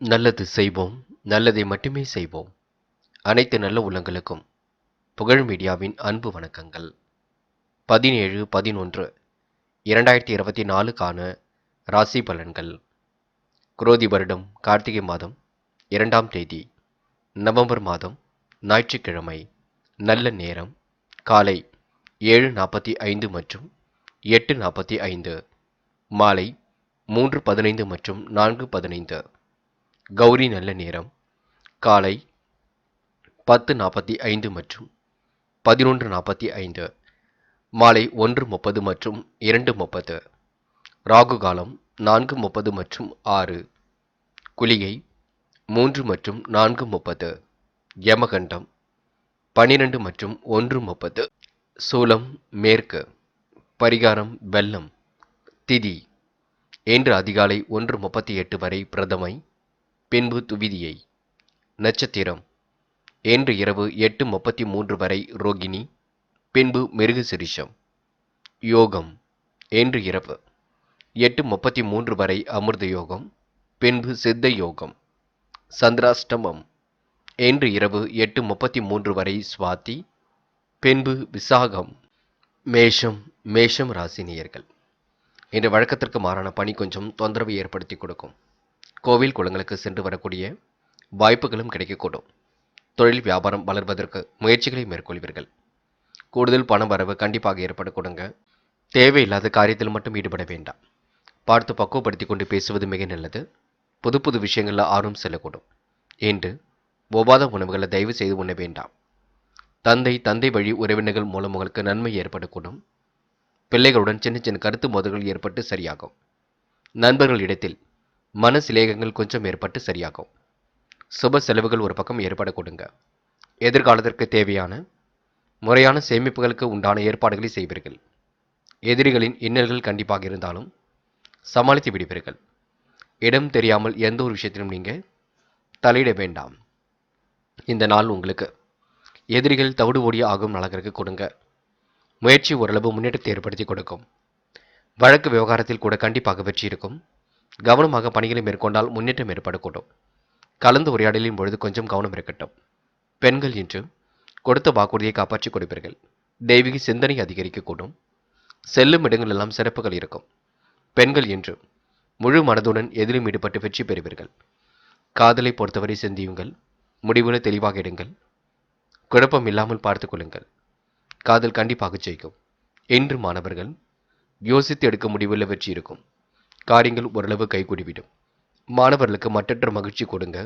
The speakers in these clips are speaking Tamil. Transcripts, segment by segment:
நல்லது செய்வோம், நல்லதை மட்டுமே செய்வோம். அனைத்து நல்ல உள்ளங்களுக்கும் புகழ் மீடியாவின் அன்பு வணக்கங்கள். 17/11/2024க்கான ராசி பலன்கள். குரோதி வருடம் கார்த்திகை மாதம் 2ஆம் தேதி நவம்பர் மாதம் ஞாயிற்றுக்கிழமை. நல்ல நேரம் காலை 7:45 மற்றும் 8:45, மாலை 3:15 மற்றும் 4:15. கௌரி நல்ல நேரம் காலை 10:45 மற்றும் 11:45, மாலை 1:30 மற்றும் 2:30. ராகு காலம் 4:30 மற்றும் 6, குளிகை 3 மற்றும் 4:30, யமகண்டம் 12 மற்றும் 1:30. சூலம் மேற்கு. பரிகாரம் வெல்லம். திதி இன்று அதிகாலை 1:38 வரை பிரதமை, பின்பு துவிதியை. நட்சத்திரம் இன்று இரவு 8:33 வரை ரோகிணி, பின்பு மிருகசிரிஷம். யோகம் இன்று இரவு 8:33 வரை அமிர்த யோகம், பின்பு சித்த யோகம். சந்திராஷ்டமம் இன்று இரவு 8:33 வரை சுவாதி, பின்பு விசாகம். மேஷம் ராசி நேயர்கள். இன்று வழக்கத்திற்கு மாறான பணி கொஞ்சம் தொந்தரவை ஏற்படுத்தி கொடுக்கும். கோவில் குளங்களுக்கு சென்று வரக்கூடிய வாய்ப்புகளும் கிடைக்கக்கூடும். தொழில் வியாபாரம் வளர்வதற்கு முயற்சிகளை மேற்கொள்வீர்கள். கூடுதல் பண வரவு கண்டிப்பாக ஏற்படக்கூடுங்க. தேவையில்லாத காரியத்தில் மட்டும் ஈடுபட வேண்டாம். பார்த்து பக்குவப்படுத்தி கொண்டு பேசுவது மிக நல்லது. புது புது விஷயங்களில் ஆர்வம் செல்லக்கூடும். இன்று ஒவ்வாத உணவுகளை தயவு செய்து உண்ண வேண்டாம். தந்தை வழி உறவினர்கள் மூலம் உங்களுக்கு நன்மை ஏற்படக்கூடும். பிள்ளைகளுடன் சின்ன சின்ன கருத்து மோதல்கள் ஏற்பட்டு சரியாகும். நண்பர்களிடத்தில் மனசிலேகங்கள் கொஞ்சம் ஏற்பட்டு சரியாகும். சுப செலவுகள் ஒரு பக்கம் ஏற்படக்கூடுங்க. எதிர்காலத்திற்கு தேவையான முறையான சேமிப்புகளுக்கு உண்டான ஏற்பாடுகளை செய்வீர்கள். எதிரிகளின் இன்னல்கள் கண்டிப்பாக இருந்தாலும் சமாளித்து விடுவீர்கள். இடம் தெரியாமல் எந்த ஒரு விஷயத்திலும் நீங்கள் தலையிட வேண்டாம். இந்த நாள் உங்களுக்கு எதிரிகள் தவிடு ஓடிய ஆகும் நாளாக கொடுங்க. முயற்சி ஓரளவு முன்னேற்றத்தை ஏற்படுத்தி கொடுக்கும். வழக்கு விவகாரத்தில் கூட கண்டிப்பாக வெற்றி இருக்கும். கவனமாக பணிகளை மேற்கொண்டால் முன்னேற்றம் ஏற்படக்கூடும். கலந்து உரையாடலின் பொழுது கொஞ்சம் கவனம் இருக்கட்டும். பெண்கள் இன்று கொடுத்த வாக்குறுதியை காப்பாற்றிக் கொடுப்பீர்கள். தெய்வீக சிந்தனை அதிகரிக்கக்கூடும். செல்லும் இடங்களெல்லாம் சிறப்புகள் இருக்கும். பெண்கள் இன்று முழு மனதுடன் எதிலும் ஈடுபட்டு வெற்றி பெறுவீர்கள். காதலை பொறுத்தவரை சிந்தியுங்கள். முடிவுகளை தெளிவாக எடுங்கள். குழப்பம் இல்லாமல் பார்த்துக் கொள்ளுங்கள். காதல் கண்டிப்பாக ஜெயிக்கும். இன்று மாணவர்கள் யோசித்து எடுக்க முடிவில் வெற்றி இருக்கும். காரியங்கள் ஓரளவு கைகூடிவிடும். மாணவர்களுக்கு மற்றற்ற மகிழ்ச்சி கொடுங்க.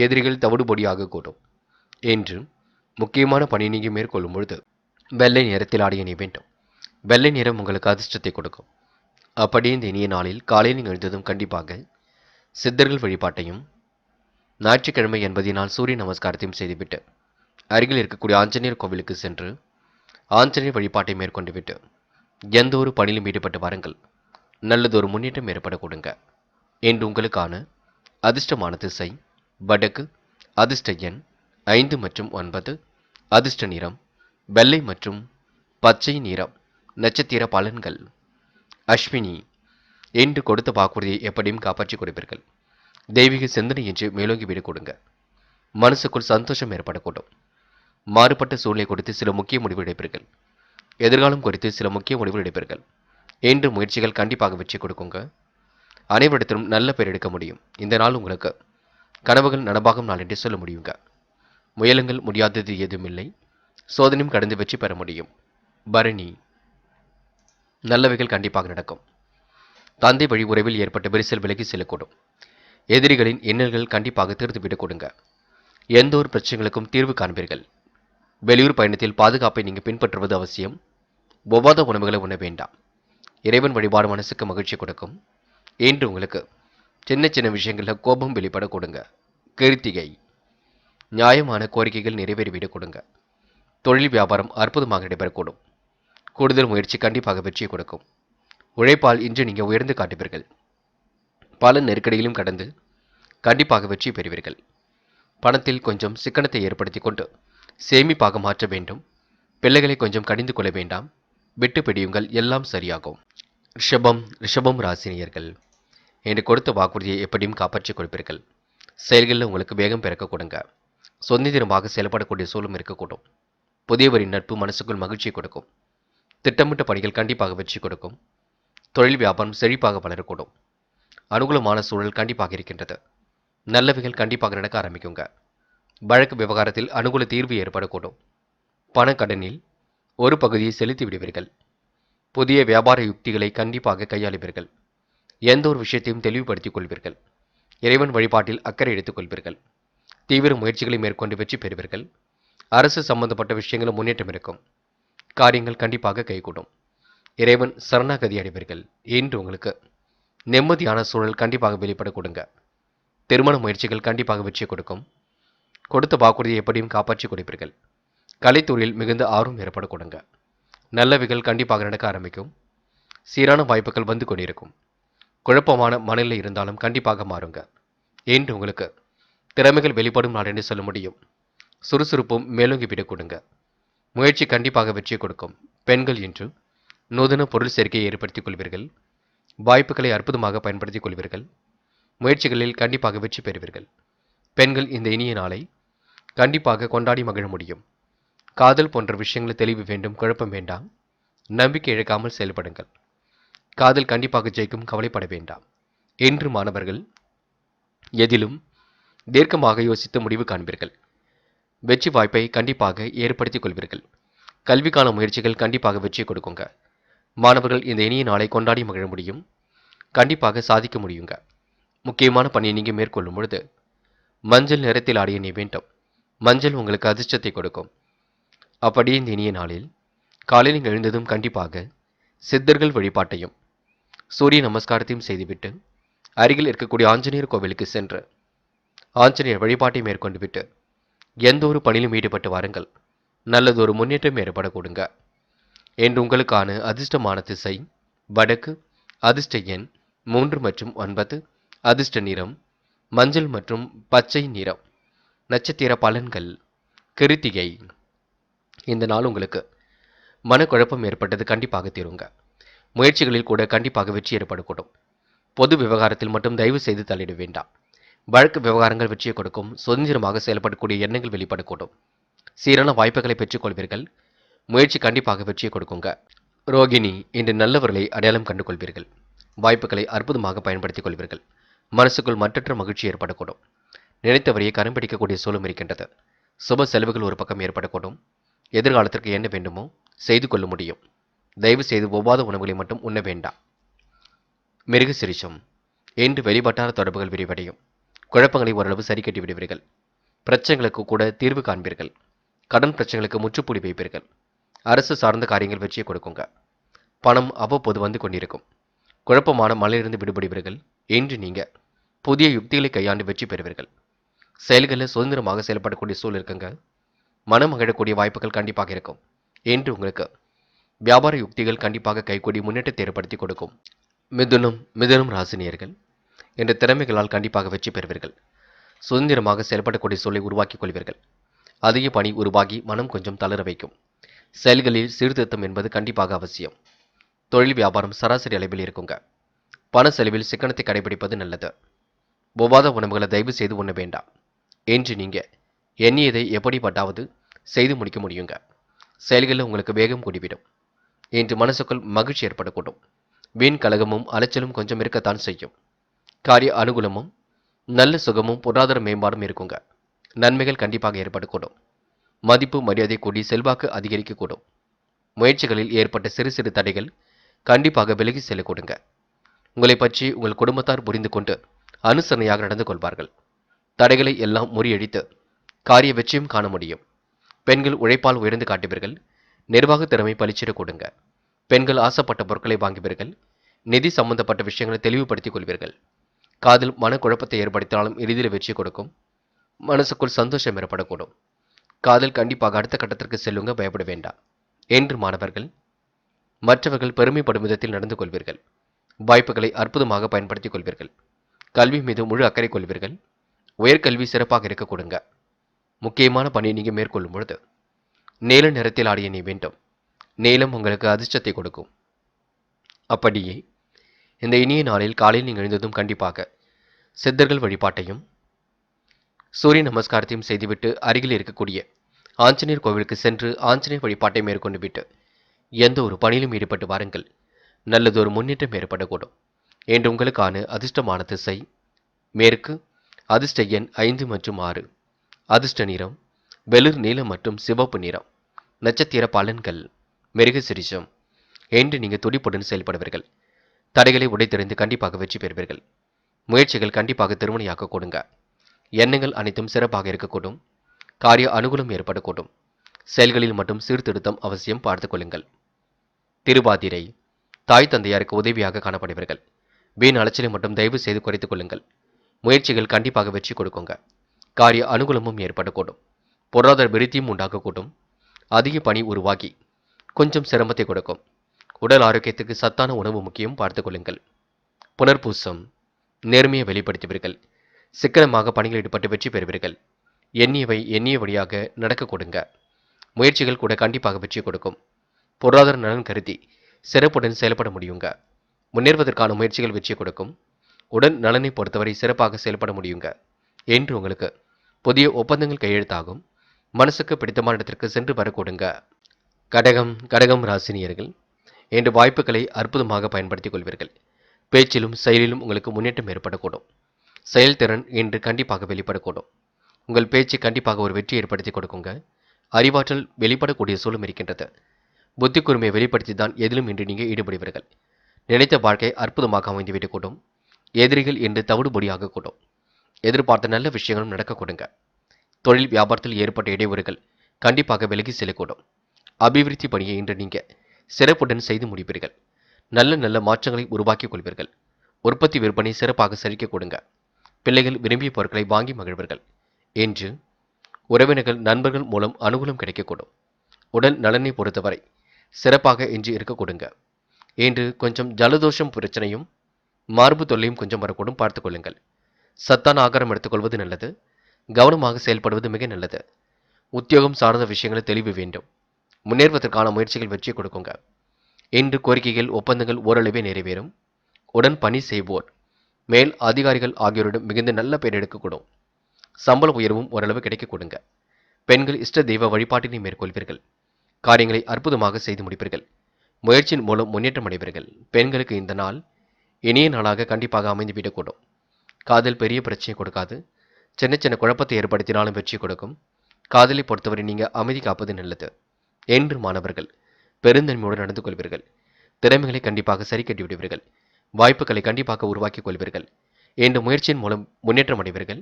எதிரிகள் தவிடுபொடியாக கூடும். இன்று முக்கியமான பணி நீங்கள் மேற்கொள்ளும் பொழுது வெள்ளை நிறத்தில் ஆடை அணிய வேண்டும். வெள்ளை நிறம் உங்களுக்கு அதிர்ஷ்டத்தை கொடுக்கும். அப்படியே இந்த இனிய நாளில் காலையில் நீங்கள் எழுந்ததும் கண்டிப்பாக சித்தர்கள் வழிபாட்டையும் ஞாயிற்றுக்கிழமை என்பதினால் சூரிய நமஸ்காரத்தையும் செய்துவிட்டு அருகில் இருக்கக்கூடிய ஆஞ்சநேயர் கோவிலுக்கு சென்று ஆஞ்சநேயர் வழிபாட்டை மேற்கொண்டு விட்டு எந்த ஒரு பணியிலும் ஈடுபட்டு வாருங்கள். நல்லதொரு முன்னேற்றம் ஏற்பட கொடுங்க. என்று உங்களுக்கான அதிர்ஷ்டமான திசை வடக்கு, அதிர்ஷ்ட எண் 5 மற்றும் 9, அதிர்ஷ்ட நிறம் வெள்ளை மற்றும் பச்சை நிறம். நட்சத்திர பலன்கள். அஸ்வினி என்று கொடுத்த வாக்குறுதியை எப்படியும் காப்பாற்றி கொடுப்பீர்கள். தெய்வீக சிந்தனை என்று மேலோங்கி விட கொடுங்க. மனசுக்குள் சந்தோஷம் ஏற்படக்கூடும். மாறுபட்ட சூழ்நிலை குறித்து சில முக்கிய முடிவு எடுப்பீர்கள். எதிர்காலம் குறித்து சில முக்கிய முடிவுகள் எடுப்பீர்கள். என்று முயற்சிகள் கண்டிப்பாக வெற்றி கொடுக்குங்க. அனைவரிடத்திலும் நல்ல பேர் எடுக்க முடியும். இந்த நாள் உங்களுக்கு கனவுகள் நனவாகும் நாள் என்று சொல்ல முடியுங்க. முயலுங்கள், முடியாதது எதுவுமில்லை. சோதனையும் கடந்து வெற்றி பெற முடியும். பரணி நல்லவைகள் கண்டிப்பாக நடக்கும். தந்தை வழி உறவில் ஏற்பட்ட விரிசல் விலகி செல்லக்கூடும். எதிரிகளின் எண்ணல்கள் கண்டிப்பாக தீர்த்துவிடக் கொடுங்க. எந்த ஒரு பிரச்சனைகளுக்கும் தீர்வு காண்பீர்கள். வெளியூர் பயணத்தில் பாதுகாப்பை நீங்கள் பின்பற்றுவது அவசியம். ஒவ்வாத உணவுகளை உண்ண வேண்டாம். இறைவன் வழிபாடு மனசுக்கு மகிழ்ச்சி கொடுக்கும். இன்று உங்களுக்கு சின்ன சின்ன விஷயங்களில் கோபம் வெளிப்பட கொடுங்க. கிருத்திகை நியாயமான கோரிக்கைகள் நிறைவேறிவிடக் கொடுங்க. தொழில் வியாபாரம் அற்புதமாக நடைபெறக்கூடும். கூடுதல் முயற்சி கண்டிப்பாக வெற்றியை கொடுக்கும். உழைப்பால் இன்று நீங்கள் உயர்ந்து காட்டுவீர்கள். பல நெருக்கடியிலும் கடந்து கண்டிப்பாக வெற்றி பெறுவீர்கள். பணத்தில் கொஞ்சம் சிக்கனத்தை ஏற்படுத்தி கொண்டு சேமிப்பாக மாற்ற வேண்டும். பிள்ளைகளை கொஞ்சம் கடிந்து கொள்ள வேண்டாம். விட்டு பிடியுங்கள், எல்லாம் சரியாகும். ரிஷபம் ராசினியர்கள் என்று கொடுத்த வாக்குறுதியை எப்படியும் காப்பாற்றிக் கொடுப்பீர்கள். செயல்களில் உங்களுக்கு வேகம் பிறக்க கொடுங்க. சுதந்திரமாக செயல்படக்கூடிய சூழலும் இருக்கக்கூடும். புதியவரின் நட்பு மனசுக்குள் மகிழ்ச்சியை கொடுக்கும். திட்டமிட்ட பணிகள் கண்டிப்பாக வெற்றி கொடுக்கும். தொழில் வியாபாரம் செழிப்பாக வளரக்கூடும். அனுகூலமான சூழல் கண்டிப்பாக இருக்கின்றது. நல்லவைகள் கண்டிப்பாக நடக்க ஆரம்பிக்குங்க. வழக்கு விவகாரத்தில் அனுகூல தீர்வு ஏற்படக்கூடும். பணக்கடனில் ஒரு பகுதியை செலுத்தி விடுவீர்கள். புதிய வியாபார யுக்திகளை கண்டிப்பாக கையாளுவீர்கள். எந்த ஒரு விஷயத்தையும் தெளிவுபடுத்திக் கொள்வீர்கள். இறைவன் வழிபாட்டில் அக்கறை எடுத்துக் கொள்வீர்கள். தீவிர முயற்சிகளை மேற்கொண்டு வெற்றி பெறுவீர்கள். அரசு சம்பந்தப்பட்ட விஷயங்களும் முன்னேற்றம் இருக்கும். காரியங்கள் கண்டிப்பாக கைகூடும். இறைவன் சரணாகதி அடைவீர்கள். இன்று உங்களுக்கு நிம்மதியான சூழல் கண்டிப்பாக வெளிப்பட கொடுங்க. திருமண முயற்சிகள் கண்டிப்பாக வெற்றி கொடுக்கும். கொடுத்த வாக்குறுதியை எப்படியும் காப்பாற்றி கொடுப்பீர்கள். கலைத்துறையில் மிகுந்த ஆர்வம் ஏற்பட கொடுங்க. நல்லவைகள் கண்டிப்பாக நடக்க ஆரம்பிக்கும். சீரான வாய்ப்புகள் வந்து கொண்டிருக்கும். குழப்பமான மனநிலை இருந்தாலும் கண்டிப்பாக மாறுங்க. இன்று உங்களுக்கு திறமைகள் வெளிப்படும் நாள் என்று சொல்ல முடியும். சுறுசுறுப்பும் மேலோங்கி விட கொடுங்க. முயற்சி கண்டிப்பாக வெற்றி கொடுக்கும். பெண்கள் இன்று நூதன பொருள் சேர்க்கையை ஏற்படுத்திக் கொள்வீர்கள். வாய்ப்புகளை அற்புதமாக பயன்படுத்திக் கொள்வீர்கள். முயற்சிகளில் கண்டிப்பாக வெற்றி பெறுவீர்கள். பெண்கள் இந்த இனிய நாளை கண்டிப்பாக கொண்டாடி மகிழ முடியும். காதல் போன்ற விஷயங்களில் தெளிவு வேண்டும், குழப்பம் வேண்டாம். நம்பிக்கை இழக்காமல் செயல்படுங்கள். காதல் கண்டிப்பாக ஜெயிக்கும், கவலைப்பட வேண்டாம். இன்று மாணவர்கள் எதிலும் தீர்க்கமாக யோசித்து முடிவு காண்பீர்கள். வெற்றி வாய்ப்பை கண்டிப்பாக ஏற்படுத்திக் கொள்வீர்கள். கல்விக்கான முயற்சிகள் கண்டிப்பாக வெற்றி கொடுக்குங்க. மாணவர்கள் இந்த இனிய நாளை கொண்டாடி மகிழ முடியும். கண்டிப்பாக சாதிக்க முடியுங்க. முக்கியமான பணியை நீங்கள் மேற்கொள்ளும் பொழுது மஞ்சள் நிறத்தில் ஆடிய நீ வேண்டும். மஞ்சள் உங்களுக்கு அதிர்ஷ்டத்தை கொடுக்கும். அப்படியே இந்த இனிய நாளில் காலையில் எழுந்ததும் கண்டிப்பாக சித்தர்கள் வழிபாட்டையும் சூரிய நமஸ்காரத்தையும் செய்துவிட்டு அருகில் இருக்கக்கூடிய ஆஞ்சநேயர் கோவிலுக்கு சென்று ஆஞ்சநேயர் வழிபாட்டை மேற்கொண்டு விட்டு எந்த ஒரு பணியிலும் ஈடுபட்டு வாருங்கள். நல்லதொரு முன்னேற்றம் ஏற்பட கொடுங்க. என்று உங்களுக்கான அதிர்ஷ்டமான திசை வடக்கு, அதிர்ஷ்ட எண் 3 மற்றும் 9, அதிர்ஷ்ட நிறம் மஞ்சள் மற்றும் பச்சை நிறம். நட்சத்திர பலன்கள் கிருத்திகை. இந்த நாள் உங்களுக்கு மனக்குழப்பம் ஏற்பட்டது கண்டிப்பாக தீருங்க. முயற்சிகளில் கூட கண்டிப்பாக வெற்றி ஏற்படக்கூடும். பொது விவகாரத்தில் மட்டும் தயவு செய்து தலையிட வேண்டாம். வழக்கு விவகாரங்கள் வெற்றியை கொடுக்கும். சுதந்திரமாக செயல்படக்கூடிய எண்ணங்கள் வெளிப்படக்கூடும். சீரான வாய்ப்புகளை பெற்றுக்கொள்வீர்கள். முயற்சி கண்டிப்பாக வெற்றியை கொடுக்குங்க. ரோகிணி, இன்று நல்லவர்களை அடையாளம் கண்டு கொள்வீர்கள். வாய்ப்புகளை அற்புதமாக பயன்படுத்திக் கொள்வீர்கள். மனசுக்குள் மற்றற்ற மகிழ்ச்சி ஏற்படக்கூடும். நினைத்தவரையை கரம் பிடிக்கக்கூடிய சூழலும் இருக்கின்றது. சுப செலவுகள் ஒரு பக்கம் ஏற்படக்கூடும். எதிர்காலத்திற்கு என்ன வேண்டுமோ செய்து கொள்ள முடியும். தயவு செய்து ஒவ்வாத உணவுகளை மட்டும் உண்ண வேண்டாம். மிருக சிரிச்சம், இன்று வெளிவட்டார தொடர்புகள் விரிவடையும். குழப்பங்களை ஓரளவு சரி கட்டி விடுவீர்கள். பிரச்சனைகளுக்கு கூட தீர்வு காண்பீர்கள். கடன் பிரச்சனைகளுக்கு முற்றுப்புள்ளி வைப்பீர்கள். அரசு சார்ந்த காரியங்கள் வெற்றியை கொடுக்குங்க. பணம் அவ்வப்போது வந்து கொண்டிருக்கும். குழப்பமான மலையிலிருந்து விடுபடுவீர்கள். இன்று நீங்க புதிய யுக்திகளை கையாண்டு வெற்றி பெறுவீர்கள். செயல்களில் சுதந்திரமாக செயல்படக்கூடிய சூழல் இருக்குங்க. மனம் மகிழக்கூடிய வாய்ப்புகள் கண்டிப்பாக இருக்கும். இன்று உங்களுக்கு வியாபார யுக்திகள் கண்டிப்பாக கைகூடி முன்னேற்றத்தை ஏற்படுத்தி கொடுக்கும். மிதுனம் ராசினியர்கள் என்ற திறமைகளால் கண்டிப்பாக வெற்றி பெறுவீர்கள். சுதந்திரமாக செயல்படக்கூடிய சூழலை உருவாக்கிக் கொள்வீர்கள். அதிக பணி உருவாகி மனம் கொஞ்சம் தளர வைக்கும். செயல்களில் சீர்திருத்தம் என்பது கண்டிப்பாக அவசியம். தொழில் வியாபாரம் சராசரி அளவில் இருக்குங்க. பண செலவில் சிக்கனத்தை கடைபிடிப்பது நல்லது. ஒவ்வாத உணவுகளை தயவு செய்து உண்ண வேண்டாம். இன்று நீங்க எண்ணியதை எப்படிப்பட்டாவது செய்து முடிக்க முடியுங்க. செயல்களில் உங்களுக்கு வேகம் கூடிவிடும். இன்று மனசுக்குள் மகிழ்ச்சி ஏற்படக்கூடும். வீண் கலகமும் அலைச்சலும் கொஞ்சம் இருக்கத்தான் செய்யும். காரிய அனுகூலமும் நல்ல சுகமும் பொருளாதார மேம்பாடும் இருக்குங்க. நன்மைகள் கண்டிப்பாக ஏற்படக்கூடும். மதிப்பு மரியாதை கூடி செல்வாக்கு அதிகரிக்கக்கூடும். முயற்சிகளில் ஏற்பட்ட சிறு சிறு தடைகள் கண்டிப்பாக விலகி செல்ல கொடுங்க. உங்களை பற்றி உங்கள் குடும்பத்தார் புரிந்து கொண்டு அனுசரணையாக நடந்து கொள்வார்கள். தடைகளை எல்லாம் முறியடித்து காரிய வெற்றியும் காண முடியும். பெண்கள் உழைப்பால் உயர்ந்து காட்டுவீர்கள். நிர்வாக திறமை பளிச்சிட கொடுங்க. பெண்கள் ஆசைப்பட்ட பொருட்களை வாங்குவீர்கள். நிதி சம்பந்தப்பட்ட விஷயங்களை தெளிவுபடுத்திக் கொள்வீர்கள். காதல் மனக்குழப்பத்தை ஏற்படுத்தினாலும் எளிதில் வெற்றி கொடுக்கும். மனசுக்குள் சந்தோஷம் ஏற்படக்கூடும். காதல் கண்டிப்பாக அடுத்த கட்டத்திற்கு செல்லுங்க, பயப்பட வேண்டாம். என்று மாணவர்கள் மற்றவர்கள் பெருமைப்படும் விதத்தில் நடந்து கொள்வீர்கள். வாய்ப்புகளை அற்புதமாக பயன்படுத்திக் கொள்வீர்கள். கல்வி மீது முழு அக்கறை கொள்வீர்கள். உயர்கல்வி சிறப்பாக இருக்க கொடுங்க. முக்கியமான பணியை நீங்க மேற்கொள்ளும் பொழுது நீல நிறத்தில் ஆடிய நீ வேண்டும். நீலம் உங்களுக்கு அதிர்ஷ்டத்தை கொடுக்கும். அப்படியே இந்த இனிய நாளில் காலையில் நீங்கள் எழுந்ததும் கண்டிப்பாக சித்தர்கள் வழிபாட்டையும் சூரிய நமஸ்காரத்தையும் செய்துவிட்டு அருகில் இருக்கக்கூடிய ஆஞ்சநேயர் கோவிலுக்கு சென்று ஆஞ்சநேயர் வழிபாட்டை மேற்கொண்டு விட்டு எந்த ஒரு பணியிலும் ஈடுபட்டு வாருங்கள். நல்லதொரு முன்னேற்றம் ஏற்படக்கூடும். என்று உங்களுக்கான அதிர்ஷ்டமான திசை மேற்கு, அதிர்ஷ்ட எண் 5 மற்றும் 6, அதிர்ஷ்ட நிறம் வெளிர் நீலம் மற்றும் சிவப்பு நிறம். நட்சத்திர பலன்கள் மிருகசிரிஷம். என்று நீங்கள் துடிப்புடன் செயல்படுவீர்கள். தடைகளை உடைத்தெறிந்து கண்டிப்பாக வெற்றி பெறுவீர்கள். முயற்சிகள் கண்டிப்பாக திருமணியாக்க கொடுங்க. எண்ணங்கள் அனைத்தும் சிறப்பாக இருக்கக்கூடும். காரிய அனுகூலம் ஏற்படக்கூடும். செயல்களில் மட்டும் சீர்திருத்தம் அவசியம் பார்த்துக் கொள்ளுங்கள். திருவாதிரை தாய் தந்தையாருக்கு உதவியாக காணப்படுவீர்கள். வீண் அலைச்சலை மட்டும் தயவு செய்து குறைத்துக் கொள்ளுங்கள். முயற்சிகள் கண்டிப்பாக வெற்றி கொடுக்குங்க. காரிய அனுகூலமும் ஏற்படக்கூடும். பொருளாதார விருத்தியும் உண்டாகக்கூடும். அதிக பணி உருவாகி கொஞ்சம் சிரமத்தை கொடுக்கும். உடல் ஆரோக்கியத்துக்கு சத்தான உணவு முக்கியம் பார்த்துக் கொள்ளுங்கள். புனர்பூசம் நேர்மையை வெளிப்படுத்துவீர்கள். சிக்கனமாக பணிகள் ஈடுபட்டு வெற்றி பெறுவீர்கள். எண்ணியவை எண்ணிய வழியாக நடக்க கொடுங்க. முயற்சிகள் கூட கண்டிப்பாக வெற்றி கொடுக்கும். பொருளாதார நலன் கருதி சிறப்புடன் செயல்பட முடியுங்க. முன்னேறுவதற்கான முயற்சிகள் வெற்றி கொடுக்கும். உடல் நலனை பொறுத்தவரை சிறப்பாக செயல்பட முடியுங்க. என்று உங்களுக்கு புதிய ஒப்பந்தங்கள் கையெழுத்தாகும். மனசுக்கு பிடித்தமான இடத்திற்கு சென்று வர கொடுங்க. கடகம் ராசினியர்கள் என்ற வாய்ப்புகளை அற்புதமாக பயன்படுத்திக் கொள்வீர்கள். பேச்சிலும் செயலிலும் உங்களுக்கு முன்னேற்றம் ஏற்படக்கூடும். செயல்திறன் இன்று கண்டிப்பாக வெளிப்படக்கூடும். உங்கள் பேச்சு கண்டிப்பாக ஒரு வெற்றி ஏற்படுத்தி கொடுக்குங்க. அறிவாற்றல் வெளிப்படக்கூடிய சூழலும் இருக்கின்றது. புத்தி கூர்மையை வெளிப்படுத்தி தான் எதிலும் இன்று நீங்கள் ஈடுபடுவீர்கள். நினைத்த வாழ்க்கை அற்புதமாக அமைந்துவிடக்கூடும். எதிரிகள் இன்று தவிடுபொடியாக கூடும். எதிர்பார்த்த நல்ல விஷயங்களும் நடக்க கொடுங்க. தொழில் வியாபாரத்தில் ஏற்பட்ட இடையூறுகள் கண்டிப்பாக விலகி செல்லக்கூடும். அபிவிருத்தி பணியை இன்று நீங்கள் சிறப்புடன் செய்து முடிப்பீர்கள். நல்ல நல்ல மாற்றங்களை உருவாக்கிக் கொள்வீர்கள். உற்பத்தி விற்பனை சிறப்பாக செழிக்க கொடுங்க. பிள்ளைகள் விரும்பிய பொருட்களை வாங்கி மகிழ்வீர்கள். என்று உறவினர்கள் நண்பர்கள் மூலம் அனுகூலம் கிடைக்கக்கூடும். உடல் நலனை பொறுத்தவரை சிறப்பாக இன்று இருக்க கொடுங்க. இன்று கொஞ்சம் ஜலதோஷம் பிரச்சனையும் மார்பு தொல்லையும் கொஞ்சம் வரக்கூடும் பார்த்துக் கொள்ளுங்கள். சத்தான ஆகாரம் எடுத்துக்கொள்வது நல்லது. கவனமாக செயல்படுவது மிக நல்லது. உத்தியோகம் சார்ந்த விஷயங்களில் தெளிவு வேண்டும். முன்னேறுவதற்கான முயற்சிகள் வெற்றி கொடுக்குங்க. இன்று கோரிக்கைகள் ஒப்பந்தங்கள் ஓரளவே நிறைவேறும். உடன் பணி செய்வோர் மேல் அதிகாரிகள் ஆகியோரிடம் மிகுந்த நல்ல பெயர் எடுக்கக்கூடும். சம்பள உயர்வும் ஓரளவு கிடைக்க கொடுங்க. பெண்கள் இஷ்ட தெய்வ வழிபாட்டினை மேற்கொள்வீர்கள். காரியங்களை அற்புதமாக செய்து முடிப்பீர்கள். முயற்சியின் மூலம் முன்னேற்றம் அடைவீர்கள். பெண்களுக்கு இந்த நாள் இனிய நாளாக கண்டிப்பாக அமைந்துவிடக்கூடும். காதல் பெரிய பிரச்சனை கொடுக்காது. சின்ன சின்ன குழப்பத்தை ஏற்படுத்தினாலும் வெற்றி கொடுக்கும். காதலை பொறுத்தவரை நீங்கள் அமைதி காப்பது நல்லது. என்று மாணவர்கள் பெருந்தன்மையோடு நடந்து கொள்வீர்கள். திறமைகளை கண்டிப்பாக சரி கட்டி விடுவீர்கள். வாய்ப்புகளை கண்டிப்பாக உருவாக்கிக் கொள்வீர்கள். என்ற முயற்சியின் மூலம் முன்னேற்றம் அடைவீர்கள்.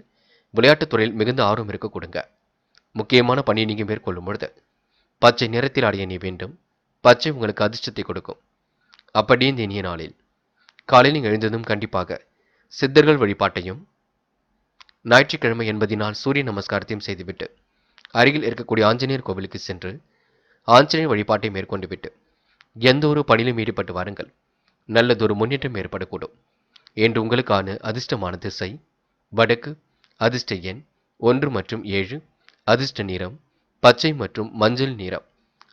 விளையாட்டுத் துறையில் மிகுந்த ஆர்வம் இருக்க கொடுங்க. முக்கியமான பணியை நீங்கள் மேற்கொள்ளும் பொழுது பச்சை நிறத்தில் ஆடிய நீ வேண்டும். பச்சை உங்களுக்கு அதிர்ஷ்டத்தை கொடுக்கும். அப்படியே இந்த இனிய நாளில் காலையில் நீங்கள் எழுந்ததும் கண்டிப்பாக சித்தர்கள் வழிபாட்டையும் ஞாயிற்றுக்கிழமை என்பதினால் சூரிய நமஸ்காரத்தையும் செய்துவிட்டு அருகில் இருக்கக்கூடிய ஆஞ்சநேயர் கோவிலுக்கு சென்று ஆஞ்சநேயர் வழிபாட்டை மேற்கொண்டு விட்டு எந்த ஒரு பணியிலும் ஈடுபட்டு வாருங்கள். நல்லதொரு முன்னேற்றம் ஏற்படக்கூடும். என்று உங்களுக்கான அதிர்ஷ்டமான திசை வடக்கு, அதிர்ஷ்ட எண் 1 மற்றும் 7, அதிர்ஷ்ட நிறம் பச்சை மற்றும் மஞ்சள் நிறம்.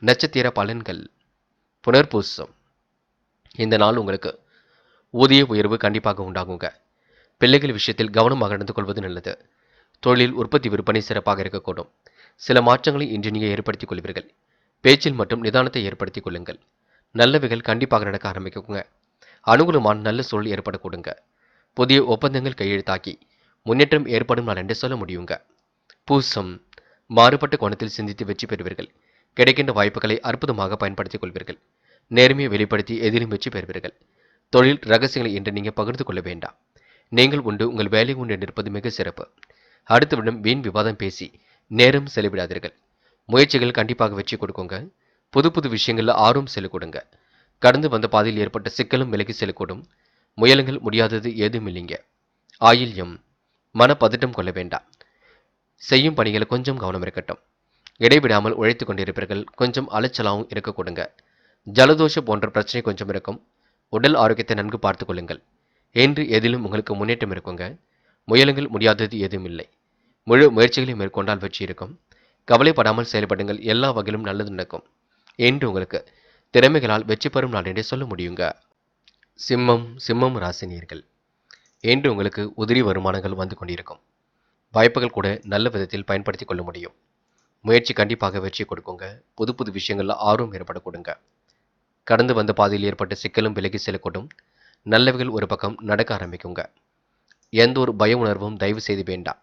நட்சத்திர பலன்கள் புனர்பூசம். இந்த நாள் உங்களுக்கு ஊதிய உயர்வு கண்டிப்பாக உண்டாகுங்க. பிள்ளைகள் விஷயத்தில் கவனமாக நடந்து கொள்வது நல்லது. தொழில் உற்பத்தி விற்பனை சிறப்பாக இருக்கக்கூடும். சில மாற்றங்களை இன்று நீங்கள் ஏற்படுத்திக் கொள்வீர்கள். பேச்சில் மட்டும் நிதானத்தை ஏற்படுத்திக் கொள்ளுங்கள். நல்லவைகள் கண்டிப்பாக நடக்க ஆரம்பிக்குங்க. அனுகூலமான நல்ல சூழல் ஏற்படக்கூடுங்க. புதிய ஒப்பந்தங்கள் கையெழுத்தாக்கி முன்னேற்றம் ஏற்படும் நாள் என்று சொல்ல முடியுங்க. பூசம் மாறுபட்ட கோணத்தில் சிந்தித்து வெற்றி பெறுவீர்கள். கிடைக்கின்ற வாய்ப்புகளை அற்புதமாக பயன்படுத்திக் கொள்வீர்கள். நேர்மையை வெளிப்படுத்தி எதிலும் வெற்றி பெறுவீர்கள். தொழில் ரகசியங்களை என்று நீங்கள் பகிர்ந்து கொள்ள வேண்டாம். நீங்கள் உண்டு உங்கள் வேலை உண்டு நிற்பது மிக சிறப்பு. அடுத்தவிடம் வீண் விவாதம் பேசி நேரம் செலவிடாதீர்கள். முயற்சிகள் கண்டிப்பாக வெற்றி கொடுக்குங்க. புது புது விஷயங்களில் ஆர்வம் செலுக்கொடுங்க. கடந்து வந்த பாதையில் ஏற்பட்ட சிக்கலும் விலகி செல்லக்கூடும். முயலுங்கள் முடியாதது ஏதும் இல்லைங்க. ஆயில்யம் மனப்பதட்டம் கொள்ள வேண்டாம். செய்யும் பணிகளை கொஞ்சம் கவனம் இருக்கட்டும். இடைவிடாமல் உழைத்து கொண்டிருப்பீர்கள். கொஞ்சம் அலைச்சலாகவும் இருக்க கொடுங்க. ஜலதோஷம் போன்ற பிரச்சனை கொஞ்சம் இருக்கும். உடல் ஆரோக்கியத்தை நன்கு பார்த்துக் கொள்ளுங்கள். என்று எதிலும் உங்களுக்கு முன்னேற்றம் இருக்குங்க. முயலுங்கள் முடியாதது ஏதும் இல்லை. முழு முயற்சிகளை மேற்கொண்டால் வெற்றி இருக்கும். கவலைப்படாமல் செயல்படுங்கள். எல்லா வகையிலும் நல்லது நடக்கும். என்று உங்களுக்கு திறமைகளால் வெற்றி பெறும் நாள் என்றே சொல்ல முடியுங்க. சிம்மம் ராசினியர்கள் என்று உங்களுக்கு உதிரி வருமானங்கள் வந்து கொண்டிருக்கும். வாய்ப்புகள் கூட நல்ல விதத்தில் பயன்படுத்திக் கொள்ள முடியும். முயற்சி கண்டிப்பாக வெற்றி கொடுக்குங்க. புது புது விஷயங்கள்ல ஆர்வம் ஏற்பட கொடுங்க. கடந்து வந்த பாதையில் ஏற்பட்ட சிக்கலும் விலகி செல்லக்கூடும். நல்லவைகள் ஒரு பக்கம் நடக்க ஆரம்பிக்குங்க. எந்த ஒரு பய உணர்வும் தயவு செய்து வேண்டாம்.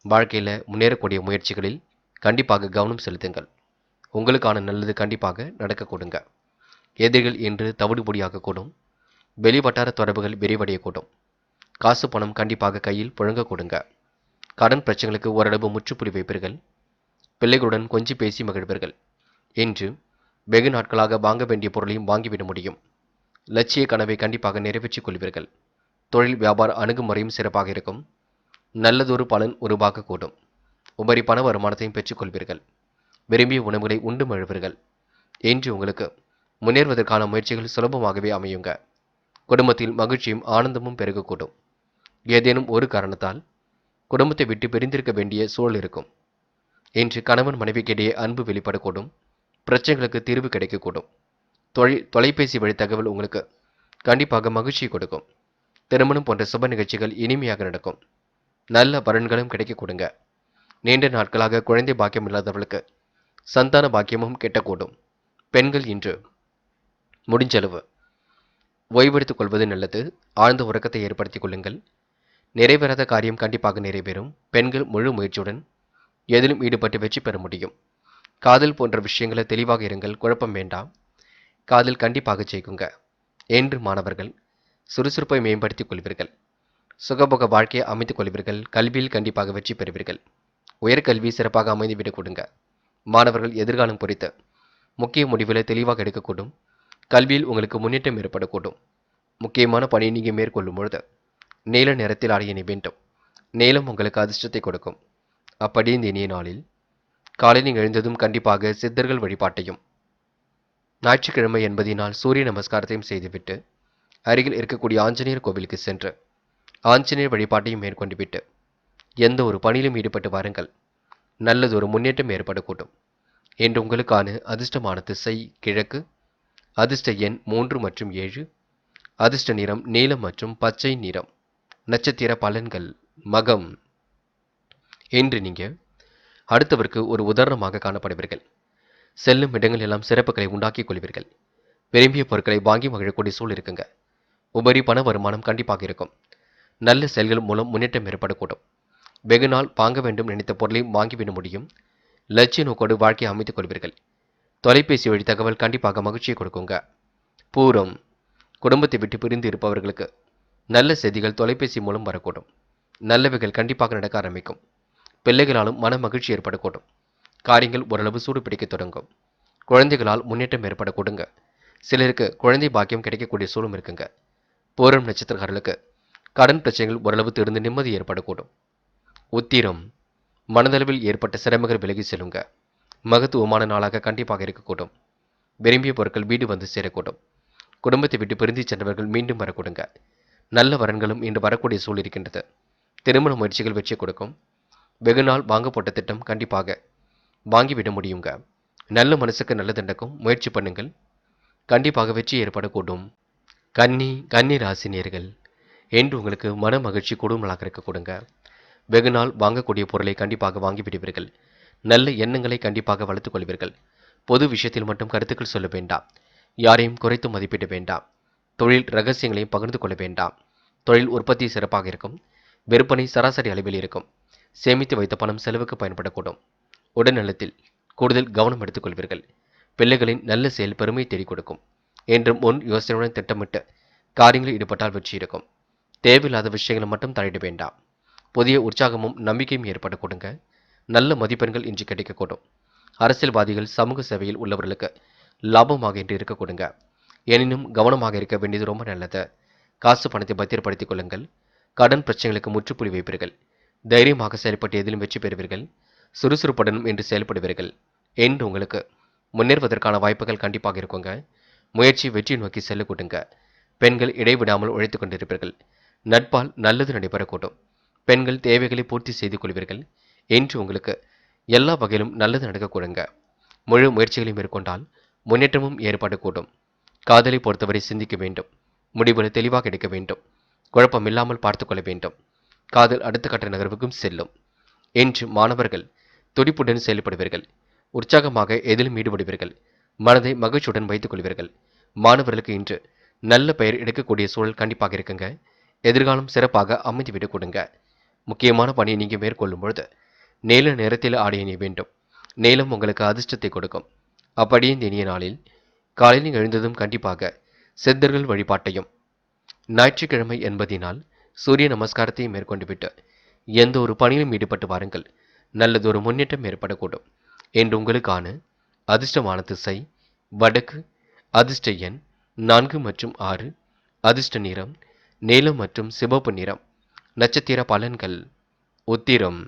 வாழ்க்கையில் முன்னேறக்கூடிய முயற்சிகளில் கண்டிப்பாக கவனம் செலுத்துங்கள். உங்களுக்கான நல்லது கண்டிப்பாக நடக்க கொடுங்க. எதிரிகள் என்று தவிடுபொடியாகக்கூடும். வெளிவட்டார தொடர்புகள் விரிவடையக்கூடும். காசு பணம் கண்டிப்பாக கையில் புழங்க கொடுங்க. கடன் பிரச்சனைகளுக்கு ஓரளவு முற்றுப்புள்ளி வைப்பீர்கள். பிள்ளைகளுடன் கொஞ்சி பேசி மகிழ்வீர்கள். இன்று வெகு நாட்களாக வாங்க வேண்டிய பொருளையும் வாங்கிவிட முடியும். லட்சிய கனவை கண்டிப்பாக நிறைவேற்றிக் கொள்வீர்கள். தொழில் வியாபார அணுகுமுறையும் சிறப்பாக இருக்கும். நல்லதொரு பலன் உருவாகக்கூடும். உபரி பண வருமானத்தையும் பெற்றுக்கொள்வீர்கள். விரும்பிய உணவுகளை உண்டு மழுவீர்கள். இன்று உங்களுக்கு முன்னேறுவதற்கான முயற்சிகள் சுலபமாகவே அமையுங்க. குடும்பத்தில் மகிழ்ச்சியும் ஆனந்தமும் பெருகக்கூடும். ஏதேனும் ஒரு காரணத்தால் குடும்பத்தை விட்டு பிரிந்திருக்க வேண்டிய சூழல் இருக்கும். இன்று கணவன் மனைவிக்கிடையே அன்பு வெளிப்படக்கூடும். பிரச்சனைகளுக்கு தீர்வு கிடைக்கக்கூடும். தொலைபேசி வழி தகவல் உங்களுக்கு கண்டிப்பாக மகிழ்ச்சியை கொடுக்கும். திருமணம் போன்ற சுப நிகழ்ச்சிகள் இனிமையாக நடக்கும். நல்ல பலன்களும் கிடைக்க கொடுங்க. நீண்ட நாட்களாக குழந்தை பாக்கியம் இல்லாதவர்களுக்கு சந்தான பாக்கியமும் கெட்டக்கூடும். பெண்கள் இன்று முடிஞ்சளவு ஓய்வெடுத்துக் கொள்வது நல்லது. ஆழ்ந்த உறக்கத்தை ஏற்படுத்திக் கொள்ளுங்கள். நிறைவேறாத காரியம் கண்டிப்பாக நிறைவேறும். பெண்கள் முழு முயற்சியுடன் எதிலும் ஈடுபட்டு வெற்றி பெற முடியும். காதல் போன்ற விஷயங்களை தெளிவாக இருங்கள். குழப்பம் வேண்டாம். காதல் கண்டிப்பாக ஜெயிக்குங்க. என்று மாணவர்கள் சுறுசுறுப்பை மேம்படுத்திக் கொள்வீர்கள். சுகபோக வாழ்க்கையை அமைத்துக் கொள்வீர்கள். கல்வியில் கண்டிப்பாக வெற்றி பெறுவீர்கள். உயர்கல்வி சிறப்பாக அமைந்துவிடக் கொடுங்க. மாணவர்கள் எதிர்காலம் குறித்து முக்கிய முடிவுகளை தெளிவாக எடுக்கக்கூடும். கல்வியில் உங்களுக்கு முன்னேற்றம் ஏற்படக்கூடும். முக்கியமான பணியை நீங்கள் மேற்கொள்ளும் பொழுது நீல நிறத்தில் அணிய வேண்டும். நீலம் உங்களுக்கு அதிர்ஷ்டத்தை கொடுக்கும். அப்படி இந்த இனிய நாளில் காலையில் எழுந்ததும் கண்டிப்பாக சித்தர்கள் வழிபாட்டையும் ஞாயிற்றுக்கிழமை என்பதினால் சூரிய நமஸ்காரத்தையும் செய்துவிட்டு அருகில் இருக்கக்கூடிய ஆஞ்சநேயர் கோவிலுக்கு சென்று ஆஞ்சநேயர் வழிபாட்டையும் மேற்கொண்டு விட்டு எந்த ஒரு பணியிலும் ஈடுபட்டு வாருங்கள். நல்லதொரு முன்னேற்றம் ஏற்படக்கூடும். என்று உங்களுக்கான அதிர்ஷ்டமான திசை கிழக்கு. அதிர்ஷ்ட எண் 3 மற்றும் 7. அதிர்ஷ்ட நிறம் நீலம் மற்றும் பச்சை நிறம். நட்சத்திர பலன்கள் மகம். இன்று நீங்க அடுத்தவருக்கு ஒரு உதாரணமாக காணப்படுவீர்கள். செல்லும் இடங்கள் எல்லாம் சிறப்புகளை உண்டாக்கிக் கொள்வீர்கள். விரும்பிய பொருட்களை வாங்கி மகிழக்கூடிய சூழல் இருக்குங்க. உபரி பண வருமானம் கண்டிப்பாக இருக்கும். நல்ல செயல்கள் மூலம் முன்னேற்றம் ஏற்படக்கூடும். வெகு நாள் வாங்க வேண்டும் நினைத்த பொருளை வாங்கிவிட முடியும். லட்சிய நோக்கோடு வாழ்க்கையை அமைத்துக் கொள்வீர்கள். தொலைபேசி வழி தகவல் கண்டிப்பாக மகிழ்ச்சியை கொடுக்குங்க. பூரம் குடும்பத்தை விட்டு பிரிந்து இருப்பவர்களுக்கு நல்ல செய்திகள் தொலைபேசி மூலம் வரக்கூடும். நல்லவைகள் கண்டிப்பாக நடக்க ஆரம்பிக்கும். பிள்ளைகளாலும் மன மகிழ்ச்சி ஏற்படக்கூடும். காரியங்கள் ஓரளவு சூடு பிடிக்க தொடங்கும். குழந்தைகளால் முன்னேற்றம் ஏற்படக்கூடுங்க. சிலருக்கு குழந்தை பாக்கியம் கிடைக்கக்கூடிய சூழலும் இருக்குங்க. பூரம் நட்சத்திரக்காரர்களுக்கு கடன் பிரச்சனைகள் ஓரளவு தீர்ந்து நிம்மதி ஏற்படக்கூடும். உத்திரம் மனதளவில் ஏற்பட்ட சிரமங்கள் விலகி செல்லுங்க. மகத்துவமான நாளாக கண்டிப்பாக இருக்கக்கூடும். விரும்பிய பொருட்கள் வீடு வந்து சேரக்கூடும். குடும்பத்தை விட்டு பிரிந்து சென்றவர்கள் மீண்டும் வரக்கூடுங்க. நல்ல வரன்களும் இன்று வரக்கூடிய சூழல் இருக்கின்றது. திருமண முயற்சிகள் வெற்றி கொடுக்கும். வெகு நாள் வாங்க போட்ட திட்டம் கண்டிப்பாக வாங்கிவிட முடியுங்க. நல்ல மனசுக்கு நல்லது நடக்கும். முயற்சி பண்ணுங்கள். கண்டிப்பாக வெற்றி ஏற்படக்கூடும். கன்னி ராசினியர்கள் என்று உங்களுக்கு மன மகிழ்ச்சி கூடுதலாக இருக்க கொடுங்க. வெகு நாள் வாங்கக்கூடிய பொருளை கண்டிப்பாக வாங்கிவிடுவீர்கள். நல்ல எண்ணங்களை கண்டிப்பாக வளர்த்துக் கொள்வீர்கள். பொது விஷயத்தில் மட்டும் கருத்துக்கள் சொல்ல வேண்டாம். யாரையும் குறைத்து மதிப்பிட வேண்டாம். தொழில் ரகசியங்களையும் பகிர்ந்து கொள்ள வேண்டாம். தொழில் உற்பத்தி சிறப்பாக இருக்கும். விற்பனை சராசரி அளவில் இருக்கும். சேமித்து வைத்த பணம் செலவுக்கு பயன்படக்கூடும். உடல்நலத்தில் கூடுதல் கவனம் எடுத்துக் கொள்வீர்கள். பிள்ளைகளின் நல்ல செயல் பெருமை தேடிக் கொடுக்கும். என்றும் முன் யோசனையுடன் திட்டமிட்டு காரியங்களில் ஈடுபட்டால் வெற்றி இருக்கும். தேவையில்லாத விஷயங்களை மட்டும் தலையிட வேண்டாம். புதிய உற்சாகமும் நம்பிக்கையும் ஏற்பட கொடுங்க. நல்ல மதிப்பெண்கள் இன்று கிடைக்கக்கூடும். அரசியல்வாதிகள் சமூக சேவையில் உள்ளவர்களுக்கு லாபமாக இன்று இருக்க கொடுங்க. எனினும் கவனமாக இருக்க வேண்டியது ரொம்ப நல்லது. காசு பணத்தை பத்திரப்படுத்திக் கொள்ளுங்கள். கடன் பிரச்சனைகளுக்கு முற்றுப்புள்ளி வைப்பீர்கள். தைரியமாக செயல்பட்டு எதிலும் வெற்றி பெறுவீர்கள். சுறுசுறுப்புடனும் இன்று செயல்படுவீர்கள். என்று உங்களுக்கு முன்னேறுவதற்கான வாய்ப்புகள் கண்டிப்பாக இருக்குங்க. முயற்சி வெற்றி நோக்கி செல்ல கொடுங்க. பெண்கள் இடைவிடாமல் உழைத்துக் கொண்டிருப்பீர்கள். நட்பால் நல்லது நடைபெறக்கூடும். பெண்கள் தேவைகளை பூர்த்தி செய்து கொள்வீர்கள். என்று உங்களுக்கு எல்லா வகையிலும் நல்லது நடக்க கொடுங்க. முழு முயற்சிகளை மேற்கொண்டால் முன்னேற்றமும் ஏற்படக்கூடும். காதலை பொறுத்தவரை சிந்திக்க வேண்டும். முடிவுகளை தெளிவாக எடுக்க வேண்டும். குழப்பம் இல்லாமல் பார்த்துக் கொள்ள வேண்டும். காதல் அடுத்த கட்ட நகர்வுக்கும் செல்லும். இன்று மாணவர்கள் துடிப்புடன் செயல்படுவீர்கள். உற்சாகமாக எதிலும் ஈடுபடுவீர்கள். மனதை மகிழ்ச்சியுடன் வைத்துக் கொள்வீர்கள். மாணவர்களுக்கு இன்று நல்ல பெயர் எடுக்கக்கூடிய சூழல் கண்டிப்பாக இருக்குங்க. எதிர்காலம் சிறப்பாக அமைந்துவிடக் கொடுங்க. முக்கியமான பணியை நீங்க மேற்கொள்ளும் பொழுது நீல நிறத்தில் ஆடை அணிய வேண்டும். நீலம் உங்களுக்கு அதிர்ஷ்டத்தை கொடுக்கும். அப்படியே இந்த இனிய நாளில் காலையில் எழுந்ததும் கண்டிப்பாக சித்தர்கள் வழிபாட்டையும், ஞாயிற்றுக்கிழமை என்பதினால் சூரிய நமஸ்காரத்தையும் மேற்கொண்டுவிட்டு எந்த ஒரு பணியிலும் ஈடுபட்டு வாருங்கள். நல்லதொரு முன்னேற்றம் ஏற்படக்கூடும். என்று உங்களுக்கான அதிர்ஷ்டமான திசை வடக்கு, அதிர்ஷ்ட எண் 4 மற்றும் 6, அதிர்ஷ்ட நிறம் நீலம் மற்றும் சிவப்பு நிறம். நட்சத்திர பலன்கள். உத்திரம்.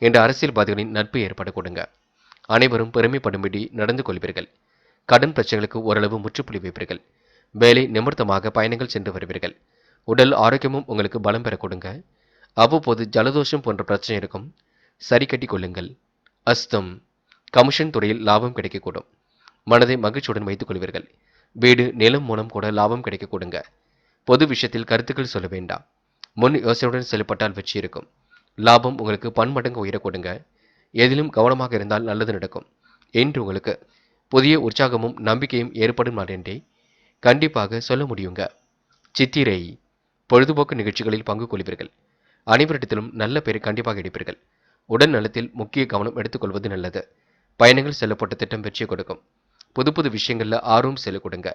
என்ற அரசியல்வாதிகளின் நட்பு ஏற்பட கொடுங்க. அனைவரும் பெருமைப்படும்படி நடந்து கொள்வீர்கள். கடன் பிரச்சனைகளுக்கு ஓரளவு முற்றுப்புள்ளி வைப்பீர்கள். வேலை நிமித்தமாக பயணங்கள் சென்று வருவீர்கள். உடல் ஆரோக்கியமும் உங்களுக்கு பலம் பெற கொடுங்க. அவ்வப்போது ஜலதோஷம் போன்ற பிரச்சனை இருக்கும், சரி கட்டி கொள்ளுங்கள். அஸ்தம். கமிஷன் துறையில் லாபம் கிடைக்கக்கூடும். மனதை மகிழ்ச்சியுடன் வைத்துக் கொள்வீர்கள். வீடு நிலம் மூலம் கூட லாபம் கிடைக்க கொடுங்க. பொது விஷயத்தில் கருத்துக்கள் சொல்ல வேண்டாம். முன் யோசனையுடன் செயல்பட்டால் வெற்றி இருக்கும். லாபம் உங்களுக்கு பன்மடங்கு உயர கொடுங்க. எதிலும் கவனமாக இருந்தால் நல்லது நடக்கும். என்று உங்களுக்கு புதிய உற்சாகமும் நம்பிக்கையும் ஏற்படும் நாள் என்றே கண்டிப்பாக சொல்ல முடியுங்க. சித்திரை. பொழுதுபோக்கு நிகழ்ச்சிகளில் பங்கு கொள்வீர்கள். அனைவரிடத்திலும் நல்ல பெயரை கண்டிப்பாக எடுப்பீர்கள். உடல் நலத்தில் முக்கிய கவனம் எடுத்துக்கொள்வது நல்லது. பயணங்கள் செல்லப்பட்ட திட்டம் வெற்றியை கொடுக்கும். புது புது விஷயங்கள்ல ஆர்வம் செல்ல கொடுங்க.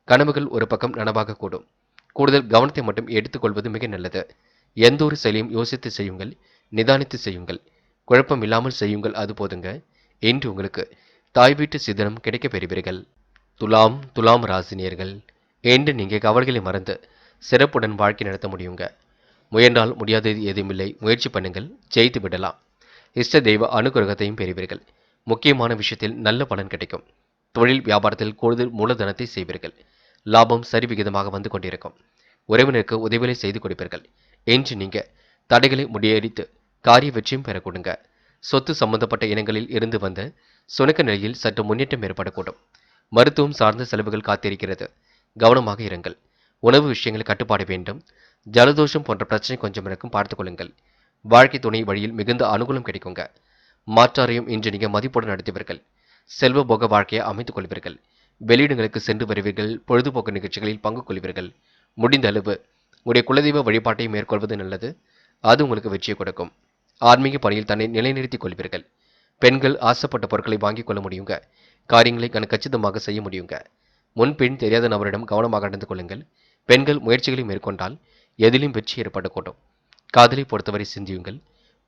கனவுகள் ஒரு பக்கம் நனவாக கூடும். கூடுதல் கவனத்தை மட்டும் எடுத்துக்கொள்வது மிக நல்லது. எந்த ஒரு செயலையும் யோசித்து செய்யுங்கள், நிதானித்து செய்யுங்கள், குழப்பம் இல்லாமல் செய்யுங்கள், அது போதுங்க. என்று உங்களுக்கு தாய் வீட்டு சிதனம் கிடைக்க பெறுவீர்கள். துலாம் ராசினியர்கள். என்று நீங்க கவலைகளை மறந்து சிறப்புடன் வாழ்க்கை நடத்த முடியுங்க. முயன்றால் முடியாதது எதுவுமில்லை. முயற்சி பண்ணுங்கள், ஜெயித்து விடலாம். இஷ்ட தெய்வ அனுகிரகத்தையும் பெறுவீர்கள். முக்கியமான விஷயத்தில் நல்ல பலன் கிடைக்கும். தொழில் வியாபாரத்தில் கூடுதல் மூலதனத்தை செய்வீர்கள். லாபம் சரிவிகிதமாக வந்து கொண்டிருக்கும். உறவினருக்கு உதவிகளை செய்து கொடுப்பீர்கள். என்று நீங்க தடைகளை முறியடித்து காரிய வெற்றியும் பெற கொடுங்க. சொத்து சம்பந்தப்பட்ட இனங்களில் இருந்து வந்த சுணக்க நிலையில் சற்று முன்னேற்றம் ஏற்படக்கூடும். மருத்துவம் சார்ந்த செலவுகள் காத்திருக்கிறது. கவனமாக இருங்கள். உணவு விஷயங்கள் கட்டுப்பாடு வேண்டும். ஜலதோஷம் போன்ற பிரச்சனை கொஞ்சம் இருக்கும், பார்த்துக் கொள்ளுங்கள். வாழ்க்கை துணை வழியில் மிகுந்த அனுகூலம் கிடைக்குங்க. மாற்றாரையும் இன்று நீங்க மதிப்புடன் நடத்துவீர்கள். செல்வ போக வாழ்க்கையை அமைத்துக் கொள்வீர்கள். வெளியிடங்களுக்கு சென்று வருவீர்கள். பொழுதுபோக்கு நிகழ்ச்சிகளில் பங்கு கொள்வீர்கள். முடிந்த அளவு உங்களுடைய குலதெய்வ வழிபாட்டை மேற்கொள்வது நல்லது. அது உங்களுக்கு வெற்றியை கொடுக்கும். ஆன்மீக பணியில் தன்னை நிலைநிறுத்திக் கொள்வீர்கள். பெண்கள் ஆசைப்பட்ட பொருட்களை வாங்கிக் கொள்ள முடியுங்க. காரியங்களை கச்சிதமாக செய்ய முடியுங்க. முன்பின் தெரியாத நபரிடம் கவனமாக நடந்து கொள்ளுங்கள். பெண்கள் முயற்சிகளை மேற்கொண்டால் எதிலும் வெற்றி ஏற்படக்கூடும். காதலை பொறுத்தவரை சிந்தியுங்கள்.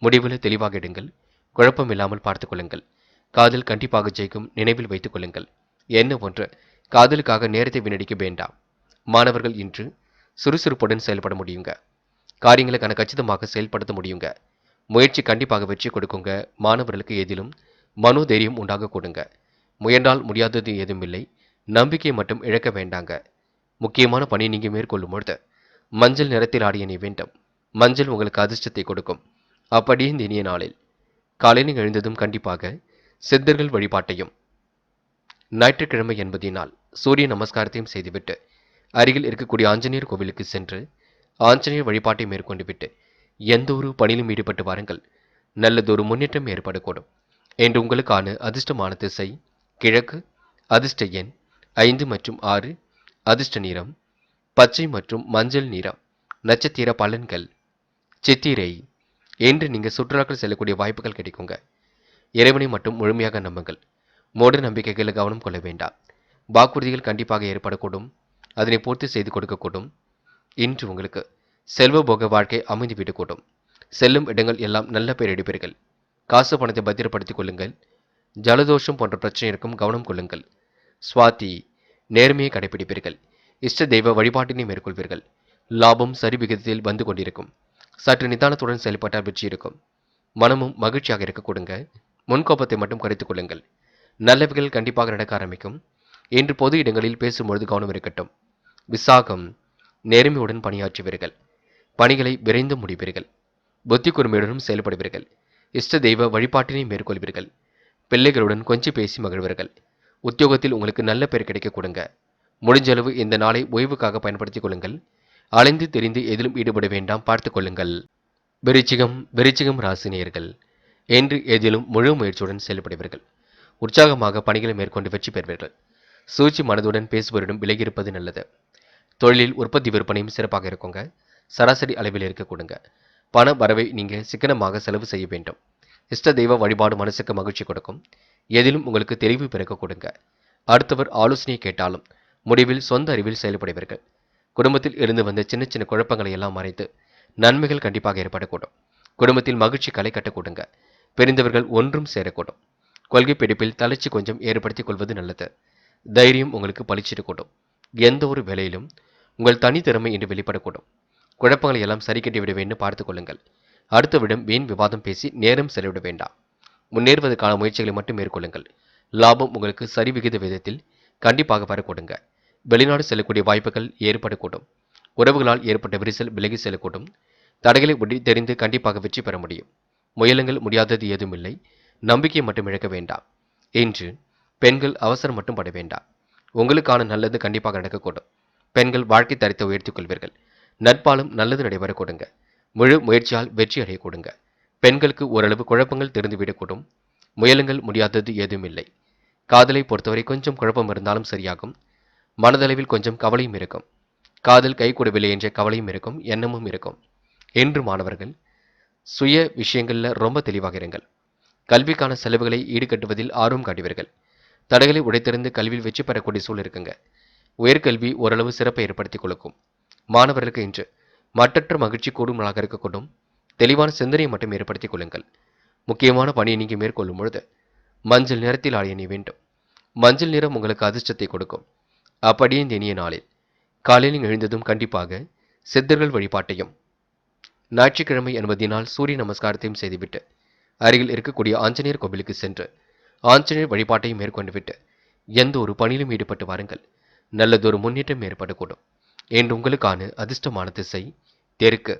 முடிவில் தெளிவாக எடுங்கள். குழப்பம் இல்லாமல் பார்த்துக் கொள்ளுங்கள். காதல் கண்டிப்பாக ஜெயிக்கும், நினைவில் வைத்துக் கொள்ளுங்கள். என்ன ஒன்று, காதலுக்காக நேரத்தை வீணடிக்க வேண்டாம். மாணவர்கள் இன்று சுறுசுறுப்புடன் செயல்பட முடியுங்க. காரியங்களை கச்சிதமாக செயல்படுத்த முடியுங்க. முயற்சி கண்டிப்பாக வெற்றி கொடுக்குங்க. மாணவர்களுக்கு எதிலும் மனோதைரியம் உண்டாக கொடுங்க. முயன்றால் முடியாதது எதுவுமில்லை. நம்பிக்கையை மட்டும் இழக்க வேண்டாங்க. முக்கியமான பணியை நீங்க மேற்கொள்ளும் பொழுது மஞ்சள் நிறத்தில் ஆடிய நீ வேண்டும். மஞ்சள் உங்களுக்கு அதிர்ஷ்டத்தை கொடுக்கும். அப்படியே இந்த இனிய நாளில் காலையில் எழுந்ததும் கண்டிப்பாக சித்தர்கள் வழிபாட்டையும், ஞாயிற்றுக்கிழமை என்பதினால் சூரிய நமஸ்காரத்தையும் செய்துவிட்டு அருகில் இருக்கக்கூடிய ஆஞ்சநேயர் கோவிலுக்கு சென்று ஆஞ்சநேயர் வழிபாட்டை மேற்கொண்டு விட்டு எந்த ஒரு பணியிலும் ஈடுபட்டு வாருங்கள். நல்லதொரு முன்னேற்றம் ஏற்படக்கூடும். என்று உங்களுக்கான அதிர்ஷ்டமான திசை கிழக்கு, அதிர்ஷ்ட எண் 5 மற்றும் 6, அதிர்ஷ்ட நிறம் பச்சை மற்றும் மஞ்சள் நிறம். நட்சத்திர பலன்கள். சித்திரை. என்று நீங்க சுற்றுலாக்கள் செல்லக்கூடிய வாய்ப்புகள் கிடைக்குங்க. இறைவனை மட்டும் முழுமையாக நம்புங்கள். மூட நம்பிக்கைகளை கவனம் கொள்ள வேண்டாம். வாக்குறுதிகள் கண்டிப்பாக ஏற்படக்கூடும். அதனை பூர்த்தி செய்து கொடுக்கக்கூடும். இன்று உங்களுக்கு செல்வ போக வாழ்க்கை அமைந்து விடக்கூடும். செல்லும் இடங்கள் எல்லாம் நல்ல பேர் எடுப்பீர்கள். காசு பணத்தை பத்திரப்படுத்திக் கொள்ளுங்கள். ஜலதோஷம் போன்ற பிரச்சனை இருக்கும், கவனம் கொள்ளுங்கள். சுவாதி. நேர்மையை கடைபிடிப்பீர்கள். இஷ்ட தெய்வ வழிபாட்டினை மேற்கொள்வீர்கள். லாபம் சரி விகிதத்தில் வந்து கொண்டிருக்கும். சற்று நிதானத்துடன் செயல்பட்டால் வெற்றி இருக்கும். மனமும் மகிழ்ச்சியாக இருக்க கொடுங்க. முன்கோபத்தை மட்டும் குறைத்துக் கொள்ளுங்கள். நல்லவைகள் கண்டிப்பாக நடக்க ஆரம்பிக்கும். இன்று பொது இடங்களில் பேசும்பொழுது கவனம் இருக்கட்டும். விசாகம். நேர்மையுடன் பணியாற்றுவீர்கள். பணிகளை விரைந்து முடிப்பீர்கள். புத்தி கூர்மையுடனும் செயல்படுவீர்கள். இஷ்ட தெய்வ வழிபாட்டினை மேற்கொள்வீர்கள். பிள்ளைகளுடன் கொஞ்சம் பேசி மகிழ்வீர்கள். உத்தியோகத்தில் உங்களுக்கு நல்ல பெயர் கிடைக்க கொடுங்க. முடிஞ்சளவு இந்த நாளை ஓய்வுக்காக பயன்படுத்திக் கொள்ளுங்கள். அலைந்து தெரிந்து எதிலும் ஈடுபட வேண்டாம், பார்த்துக் கொள்ளுங்கள். விருச்சிகம் ராசினியர்கள். என்று எதிலும் முழு முயற்சியுடன் செயல்படுவீர்கள். உற்சாகமாக பணிகளை மேற்கொண்டு வெற்றி பெறுவீர்கள். சூழ்ச்சி மனதுடன் பேசுபவரிடம் விலகியிருப்பது நல்லது. தொழிலில் உற்பத்தி விற்பனையும் சிறப்பாக இருக்குங்க. சராசரி அளவில் இருக்க கொடுங்க. பண வரவை நீங்க சிக்கனமாக செலவு செய்ய வேண்டும். இஷ்ட தெய்வ வழிபாடு மனசுக்கு மகிழ்ச்சி கொடுக்கும். எதிலும் உங்களுக்கு தெளிவு பிறக்க கொடுங்க. அடுத்தவர் ஆலோசனை கேட்டாலும் முடிவில் சொந்த அறிவில் செயல்படுவீர்கள். குடும்பத்தில் இருந்து வந்த சின்ன சின்ன குழப்பங்களை எல்லாம் மறைத்து நன்மைகள் கண்டிப்பாக ஏற்படக்கூடும். குடும்பத்தில் மகிழ்ச்சி களை கட்டக்கூடுங்க. பிரிந்தவர்கள் ஒன்றும் சேரக்கூடும். கொள்கை பிடிப்பில் தளர்ச்சி கொஞ்சம் ஏற்படுத்திக் கொள்வது நல்லது. தைரியம் உங்களுக்கு பளிச்சிட்டு கூடும். எந்த ஒரு வேலையிலும் உங்கள் தனித்திறமை என்று வெளிப்படக்கூடும். குழப்பங்களை எல்லாம் சரி கட்டி விட வேண்டும் பார்த்துக் கொள்ளுங்கள். அடுத்தவிடம் வீண் விவாதம் பேசி நேரம் செலவிட வேண்டாம். முன்னேறுவதற்கான முயற்சிகளை மட்டும் மேற்கொள்ளுங்கள். லாபம் உங்களுக்கு சரிவிகித விதத்தில் கண்டிப்பாக வரக்கூடுங்க. வெளிநாடு செல்லக்கூடிய வாய்ப்புகள் ஏற்படக்கூடும். உறவுகளால் ஏற்பட்ட விரிசல் விலகி செல்லக்கூடும். தடைகளை ஒட்டி தெரிந்து கண்டிப்பாக வெற்றி பெற முடியும். முயலுங்கள் முடியாதது ஏதும் இல்லை. நம்பிக்கையை மட்டும் இழக்க வேண்டாம். இன்று பெண்கள் அவசரம் மட்டும் பட வேண்டாம். உங்களுக்கான நல்லது கண்டிப்பாக நடக்கக்கூடும். பெண்கள் வாழ்க்கை தரத்தை உயர்த்திக் கொள்வீர்கள். நட்பாலும் நல்லது நடைபெற கொடுங்க. முழு முயற்சியால் வெற்றி அடைய கொடுங்க. பெண்களுக்கு ஓரளவு குழப்பங்கள் தெரிந்துவிடக்கூடும். முயலுங்கள் முடியாதது ஏதும் இல்லை. காதலை பொறுத்தவரை கொஞ்சம் குழப்பம் இருந்தாலும் சரியாகும். மனதளவில் கொஞ்சம் கவலையும் இருக்கும். காதல் கைகூடவில்லை என்ற கவலையும் இருக்கும், எண்ணமும் இருக்கும். என்று மாணவர்கள் சுய விஷயங்கள்ல ரொம்ப தெளிவாக இருங்கள். கல்விக்கான செலவுகளை ஈடுகட்டுவதில் ஆர்வம் காட்டுவீர்கள். தடைகளை உடைத்தெறிந்து கல்வியில் வெற்றி பெறக்கூடிய சூழல் இருக்குங்க. உயர்கல்வி ஓரளவு சிறப்பை ஏற்படுத்திக் கொடுக்கும். மாணவர்களுக்கு இன்று மற்றற்ற மகிழ்ச்சி கூடும் நாளாக இருக்கக்கூடும். தெளிவான சிந்தனையை மட்டும் ஏற்படுத்திக் கொள்ளுங்கள். முக்கியமான பணியை நீங்க மேற்கொள்ளும் பொழுது மஞ்சள் நிறத்தில் ஆடைய நீ வேண்டும். மஞ்சள் நிறம் உங்களுக்கு அதிர்ஷ்டத்தை கொடுக்கும். அப்படியே இந்த இனிய நாளில் காலையில் எழுந்ததும் கண்டிப்பாக சித்தர்கள் வழிபாட்டையும் ஞாயிற்றுக்கிழமை என்பதினால் சூரிய நமஸ்காரத்தையும் செய்துவிட்டு அருகில் இருக்கக்கூடிய ஆஞ்சநேயர் கோவிலுக்கு சென்று ஆஞ்சநேயர் வழிபாட்டையும் மேற்கொண்டுவிட்டு எந்த ஒரு பணியிலும் ஈடுபட்டு வாருங்கள். நல்லதொரு முன்னேற்றம் ஏற்படக்கூடும். என்று உங்களுக்கான அதிர்ஷ்டமான திசை தெற்கு.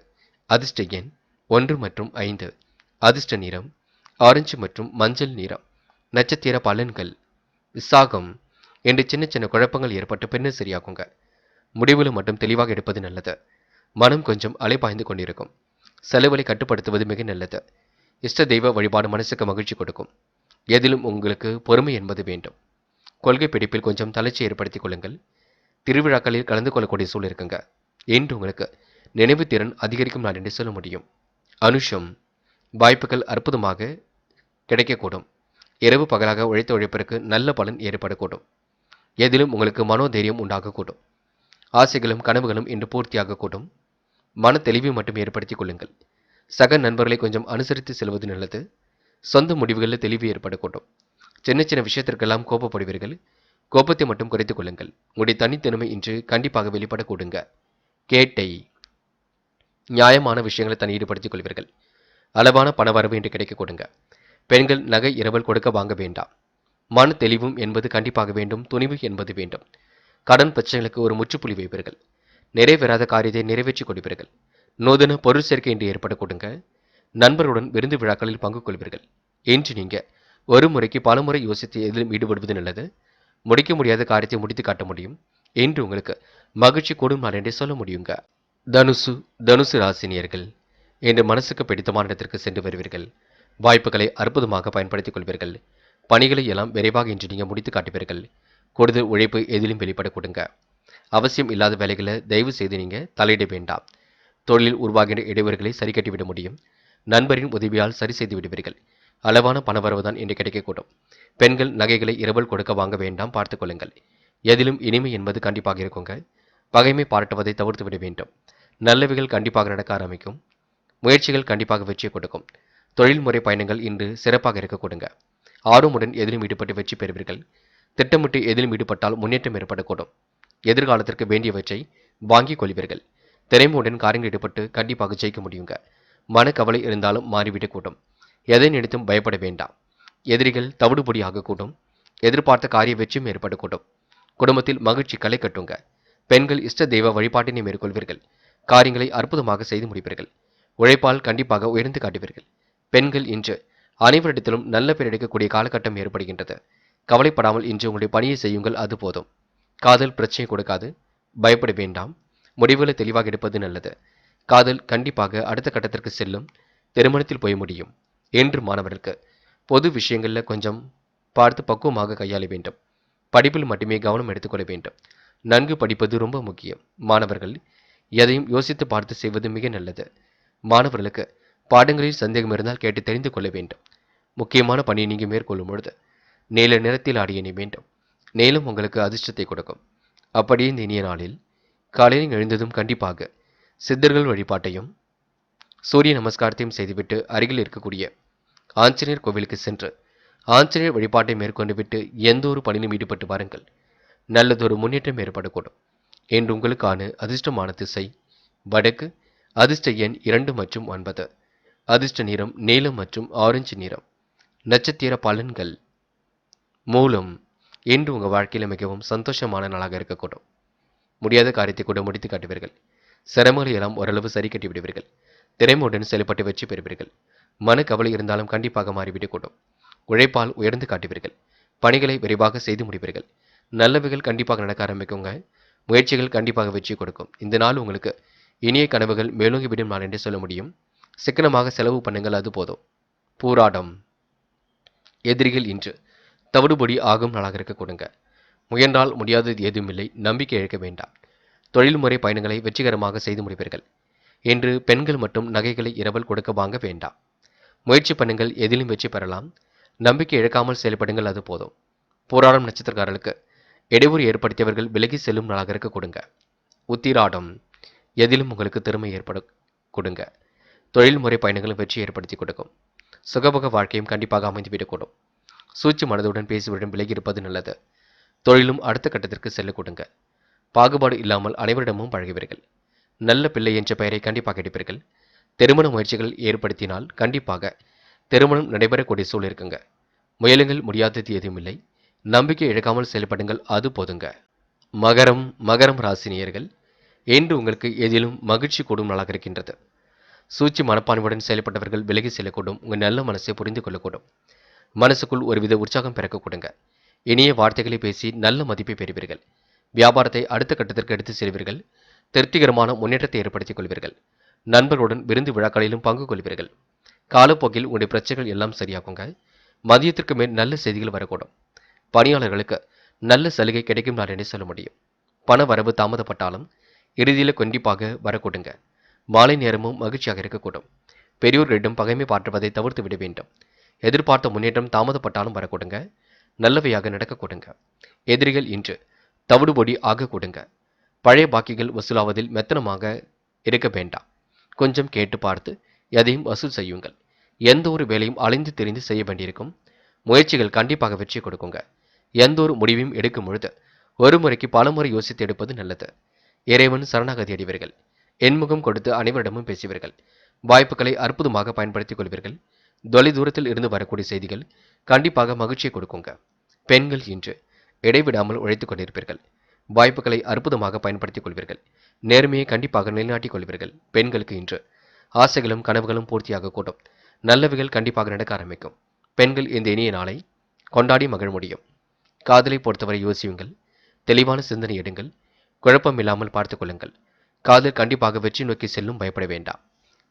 அதிர்ஷ்ட எண் 1 மற்றும் 5. அதிர்ஷ்ட நிறம் ஆரஞ்சு மற்றும் மஞ்சள் நிறம். நட்சத்திர பலன்கள் விசாகம். என்று சின்ன சின்ன குழப்பங்கள் ஏற்பட்ட பின்னர் சரியாகுங்க. முடிவுகளை மட்டும் தெளிவாக எடுப்பது நல்லது. மனம் கொஞ்சம் அலைபாய்ந்து கொண்டிருக்கும். செலவுகளை கட்டுப்படுத்துவது மிக நல்லது. இஷ்ட தெய்வ வழிபாடு மனசுக்கு மகிழ்ச்சி கொடுக்கும். எதிலும் உங்களுக்கு பொறுமை என்பது வேண்டும். கொள்கை பிடிப்பில் கொஞ்சம் தளர்ச்சி ஏற்படுத்திக் கொள்ளுங்கள். திருவிழாக்களில் கலந்து கொள்ளக்கூடிய சூழல் இருக்குங்க. என்று உங்களுக்கு நினைவு திறன் அதிகரிக்கும் நாள் என்று சொல்ல முடியும். அனுஷம் வாய்ப்புகள் அற்புதமாக கிடைக்கக்கூடும். இரவு பகலாக உழைத்த உழைப்பிற்கு நல்ல பலன் ஏற்படக்கூடும். எதிலும் உங்களுக்கு மனோதைரியம் உண்டாகக்கூடும். ஆசைகளும் கனவுகளும் இன்று பூர்த்தியாகக்கூடும். மன தெளிவை மட்டும் ஏற்படுத்திக் கொள்ளுங்கள். சக நண்பர்களை கொஞ்சம் அனுசரித்து செல்வது நல்லது. சொந்த முடிவுகளில் தெளிவு ஏற்படக்கூடும். சின்ன சின்ன விஷயத்திற்கெல்லாம் கோபப்படுவீர்கள். கோபத்தை மட்டும் குறைத்துக் கொள்ளுங்கள். உங்களுடைய தனித்திறமை இன்று கண்டிப்பாக வெளிப்படக்கூடுங்க. கேட்டை நியாயமான விஷயங்களை தன் ஈடுபடுத்திக் கொள்வீர்கள். அளவான பணவரவு இன்று கிடைக்க கொடுங்க. பெண்கள் நகை இரவல் கொடுக்க வாங்க வேண்டாம். மன தெளிவும் என்பது கண்டிப்பாக வேண்டும். துணிவு என்பது வேண்டும். கடன் பிரச்சனைகளுக்கு ஒரு முற்றுப்புள்ளி வைப்பீர்கள். நிறைவேறாத காரியத்தை நிறைவேற்றிக் கொடுப்பீர்கள். நூதன பொருள் சேர்க்கை இன்று ஏற்பட கொடுங்க. நண்பர்களுடன் விருந்து விழாக்களில் பங்கு கொள்வீர்கள். இன்று நீங்க ஒரு முறைக்கு பல முறை யோசித்து எதிலும் ஈடுபடுவது நல்லது. முடிக்க முடியாத காரியத்தை முடித்து காட்ட முடியும். என்று உங்களுக்கு மகிழ்ச்சி கூடும் நாள் என்றே சொல்ல முடியுங்க. தனுசு ராசினியர்கள் இன்று மனசுக்கு பிடித்தமான இடத்திற்கு சென்று வருவீர்கள். வாய்ப்புகளை அற்புதமாக பயன்படுத்திக் கொள்வீர்கள். பணிகளை எல்லாம் விரைவாக இன்று நீங்க முடித்து காட்டுவீர்கள். கூடுதல் உழைப்பு எதிலும் வெளிப்பட கொடுங்க. அவசியம் இல்லாத வேலைகளை தயவு செய்து நீங்க தலையிட வேண்டாம். தொழிலில் உருவாகின்ற இடைவெளிகளை சரி கட்டிவிட முடியும். நண்பரின் உதவியால் சரி செய்து விடுவீர்கள். அளவான பணவரவுதான் இன்று கிடைக்கக்கூடும். பெண்கள் நகைகளை இரவல் கொடுக்க வாங்க வேண்டாம், பார்த்துக் கொள்ளுங்கள். எதிலும் இனிமை என்பது கண்டிப்பாக இருக்குங்க. பகைமை பாராட்டுவதை தவிர்த்து விட வேண்டும். நல்லவைகள் கண்டிப்பாக நடக்க ஆரம்பிக்கும். முயற்சிகள் கண்டிப்பாக வெற்றியை கொடுக்கும். தொழில்முறை பயணங்கள் இன்று சிறப்பாக இருக்க கொடுங்க. ஆர்வமுடன் எதிலும் ஈடுபட்டு வெற்றி பெறுவீர்கள். திட்டமிட்டு எதிலும் ஈடுபட்டால் முன்னேற்றம் ஏற்படக்கூடும். எதிர்காலத்திற்கு வேண்டியவற்றை வாங்கிக் கொள்வீர்கள். திறமையுடன் காரியங்கள் ஈடுபட்டு கண்டிப்பாக ஜெயிக்க முடியுங்க. மனக்கவலை இருந்தாலும் மாறிவிடக்கூடும். எதை நினைத்தும் பயப்பட வேண்டாம். எதிரிகள் தவிடுபொடி ஆகக்கூடும். எதிர்பார்த்த காரிய வெற்றியும் ஏற்படக்கூடும். குடும்பத்தில் மகிழ்ச்சி களை கட்டுங்க. பெண்கள் இஷ்ட தெய்வ வழிபாட்டினை மேற்கொள்வீர்கள். காரியங்களை அற்புதமாக செய்து முடிப்பீர்கள். உழைப்பால் கண்டிப்பாக உயர்ந்து காட்டுவீர்கள். பெண்கள் இன்று அனைவரிடத்திலும் நல்ல பேர் எடுக்கக்கூடிய காலகட்டம் ஏற்படுகின்றது. கவலைப்படாமல் இன்று உங்களுடைய பணியை செய்யுங்கள், அது போதும். காதல் பிரச்சனை கொடுக்காது. பயப்பட வேண்டாம். முடிவுகளை தெளிவாக எடுப்பது நல்லது. காதல் கண்டிப்பாக அடுத்த கட்டத்திற்கு செல்லும். திருமணத்தில் போய் முடியும். என்று மாணவர்களுக்கு பொது விஷயங்களில் கொஞ்சம் பார்த்து பக்குவமாக கையாள வேண்டும். படிப்பில் மட்டுமே கவனம் எடுத்துக்கொள்ள வேண்டும். நன்கு படிப்பது ரொம்ப முக்கியம். மாணவர்கள் எதையும் யோசித்து பார்த்து செய்வது மிக நல்லது. மாணவர்களுக்கு பாடங்களில் சந்தேகம் இருந்தால் கேட்டு தெரிந்து கொள்ள வேண்டும். முக்கியமான பணியை நீங்கள் மேற்கொள்ளும் பொழுது நீல நிறத்தில் ஆடிய அணி வேண்டும். நீலம் உங்களுக்கு அதிர்ஷ்டத்தை கொடுக்கும். அப்படியே இந்த இனிய நாளில் காலையில் எழுந்ததும் கண்டிப்பாக சித்தர்கள் வழிபாட்டையும் சூரிய நமஸ்காரத்தையும் செய்துவிட்டு அருகில் இருக்கக்கூடிய ஆஞ்சநேயர் கோவிலுக்கு சென்று ஆஞ்சநேயர் வழிபாட்டை மேற்கொண்டு விட்டு எந்த ஒரு பணியிலும் ஈடுபட்டு வாருங்கள். நல்லதொரு முன்னேற்றம் ஏற்படக்கூடும். என்று உங்களுக்கான அதிர்ஷ்டமான திசை வடக்கு, அதிர்ஷ்ட எண் 2 மற்றும் 9, அதிர்ஷ்ட நிறம் நீலம் மற்றும் ஆரஞ்சு நிறம். நட்சத்திர பலன்கள். மூலம். இன்று உங்கள் வாழ்க்கையில் மிகவும் சந்தோஷமான நாளாக இருக்கக்கூடும். முடியாத காரியத்தை கூட முடித்து காட்டுவீர்கள். சிரமங்களை எல்லாம் ஓரளவு சரி கட்டி விடுவீர்கள். திறமையுடன் செயல்பட்டு வெற்றி பெறுவீர்கள். மனக்கவலை இருந்தாலும் கண்டிப்பாக மாறிவிடக்கூடும். உழைப்பால் உயர்ந்து காட்டுவீர்கள். பணிகளை விரைவாக செய்து முடிப்பீர்கள். நல்லவைகள் கண்டிப்பாக நடக்க ஆரம்பிக்குங்க. முயற்சிகள் கண்டிப்பாக வெற்றி கொடுக்கும். இந்த நாள் உங்களுக்கு இனிய கனவுகள் மேலோங்கி விடும் நாள் என்று சொல்ல முடியும். சிக்கனமாக செலவு பண்ணுங்கள், அது போதும். பூராடம். எதிரிகள் இன்று தவிடுபொடி ஆகும் நாளாக இருக்க கொடுங்க. முயன்றால் முடியாதது ஏதுமில்லை, நம்பிக்கை இழக்க வேண்டாம். தொழில்முறை பயணங்களை வெற்றிகரமாக செய்து முடிப்பீர்கள். என்று பெண்கள் மற்றும் நகைகளை இரவல் கொடுக்க வாங்க வேண்டாம். முயற்சி பண்ணுங்கள், எதிலும் வெற்றி பெறலாம். நம்பிக்கை இழக்காமல் செயல்படுங்கள், அது போதும். போராடும் நட்சத்திரக்காரர்களுக்கு இடையூறு ஏற்படுத்தியவர்கள் விலகி செல்லும் நாளாக இருக்க கொடுங்க. உத்திராடம். எதிலும் உங்களுக்கு திறமை ஏற்பட கொடுங்க. தொழில்முறை பயணங்களும் வெற்றி ஏற்படுத்தி கொடுக்கும். சுகபோக வாழ்க்கையும் கண்டிப்பாக அமைந்துவிடக்கூடும். சூழ்ச்சி மனதுடன் பேசுவதுடன் விலகி இருப்பது நல்லது. தொழிலும் அடுத்த கட்டத்திற்கு செல்ல கொடுங்க. பாகுபாடு இல்லாமல் அனைவரிடமும் பழகுவீர்கள். நல்ல பிள்ளை என்ற பெயரை கண்டிப்பாக எடுப்பீர்கள். திருமண முயற்சிகள் ஏற்படுத்தினால் கண்டிப்பாக திருமணம் நடைபெறக்கூடிய சூழல் இருக்குங்க. முயலுங்கள், முடியாதது எதுவுமில்லை. நம்பிக்கை இழக்காமல் செயல்படுங்கள், அது போதுங்க. மகரம். மகரம் ராசினியர்கள் இன்று உங்களுக்கு எதிலும் மகிழ்ச்சி கூடும் நாளாக இருக்கின்றது. சூழ்ச்சி மனப்பான்மையுடன் செயல்பட்டவர்கள் விலகி செல்லக்கூடும். உங்கள் நல்ல மனசை புரிந்து கொள்ளக்கூடும். மனசுக்குள் ஒருவித உற்சாகம் பிறக்க கொடுங்க. இனிய வார்த்தைகளை பேசி நல்ல மதிப்பை பெறுவீர்கள். வியாபாரத்தை அடுத்த கட்டத்திற்கு எடுத்து செல்வீர்கள். திருப்திகரமான முன்னேற்றத்தை ஏற்படுத்திக் கொள்வீர்கள். நண்பர்களுடன் விருந்து விழாக்களிலும் பங்கு கொள்வீர்கள். காலப்போக்கில் உங்களுடைய பிரச்சனைகள் எல்லாம் சரியாகுங்க. மதியத்திற்கு மேல் நல்ல செய்திகள் வரக்கூடும். பணியாளர்களுக்கு நல்ல சலுகை கிடைக்கும் நாள் என்று சொல்ல முடியும். பண வரவு தாமதப்பட்டாலும் இறுதியில் கண்டிப்பாக வரக்கூடுங்க. மாலை நேரமும் மகிழ்ச்சியாக இருக்கக்கூடும். பெரியோர்களிடம் பகைமை பாற்றுவதை தவிர்த்து விட வேண்டும். எதிர்பார்த்த முன்னேற்றம் தாமதப்பட்டாலும் வரக்கூடுங்க. நல்லவையாக நடக்க கொடுங்க. எதிரிகள் இன்று தவிடுபொடி ஆக கொடுங்க. பழைய பாக்கிகள் வசூலாவதில் மெத்தனமாக இருக்க வேண்டாம். கொஞ்சம் கேட்டு பார்த்து எதையும் வசூல் செய்யுங்கள். எந்த ஒரு வேலையும் அலைந்து தெரிந்து செய்ய வேண்டியிருக்கும். முயற்சிகள் கண்டிப்பாக வெற்றி கொடுக்குங்க. எந்த ஒரு முடிவையும் எடுக்கும் பொழுது ஒரு முறைக்கு பல முறை யோசித்து எடுப்பது நல்லது. இறைவன் சரணாகதி அடைவீர்கள். எண்முகம் கொடுத்து அனைவரிடமும் பேசுவீர்கள். வாய்ப்புகளை அற்புதமாக பயன்படுத்திக் கொள்வீர்கள். தொலை தூரத்தில் இருந்து வரக்கூடிய செய்திகள் கண்டிப்பாக மகிழ்ச்சியை கொடுக்குங்க. பெண்கள் இன்று இடைவிடாமல் உழைத்துக் கொண்டிருப்பீர்கள். வாய்ப்புகளை அற்புதமாக பயன்படுத்திக் கொள்வீர்கள். நேர்மையை கண்டிப்பாக நிலைநாட்டிக் கொள்வீர்கள். பெண்களுக்கு இன்று ஆசைகளும் கனவுகளும் பூர்த்தியாக கூடும். நல்லவைகள் கண்டிப்பாக நடக்க ஆரம்பிக்கும். பெண்கள் இந்த இனிய நாளை கொண்டாடி மகிழ முடியும். காதலை பொறுத்தவரை யோசியுங்கள். தெளிவான சிந்தனை எடுங்கள். குழப்பம் இல்லாமல் பார்த்துக் கொள்ளுங்கள். காதல் கண்டிப்பாக வெற்றி நோக்கி செல்லும், பயப்பட வேண்டாம்.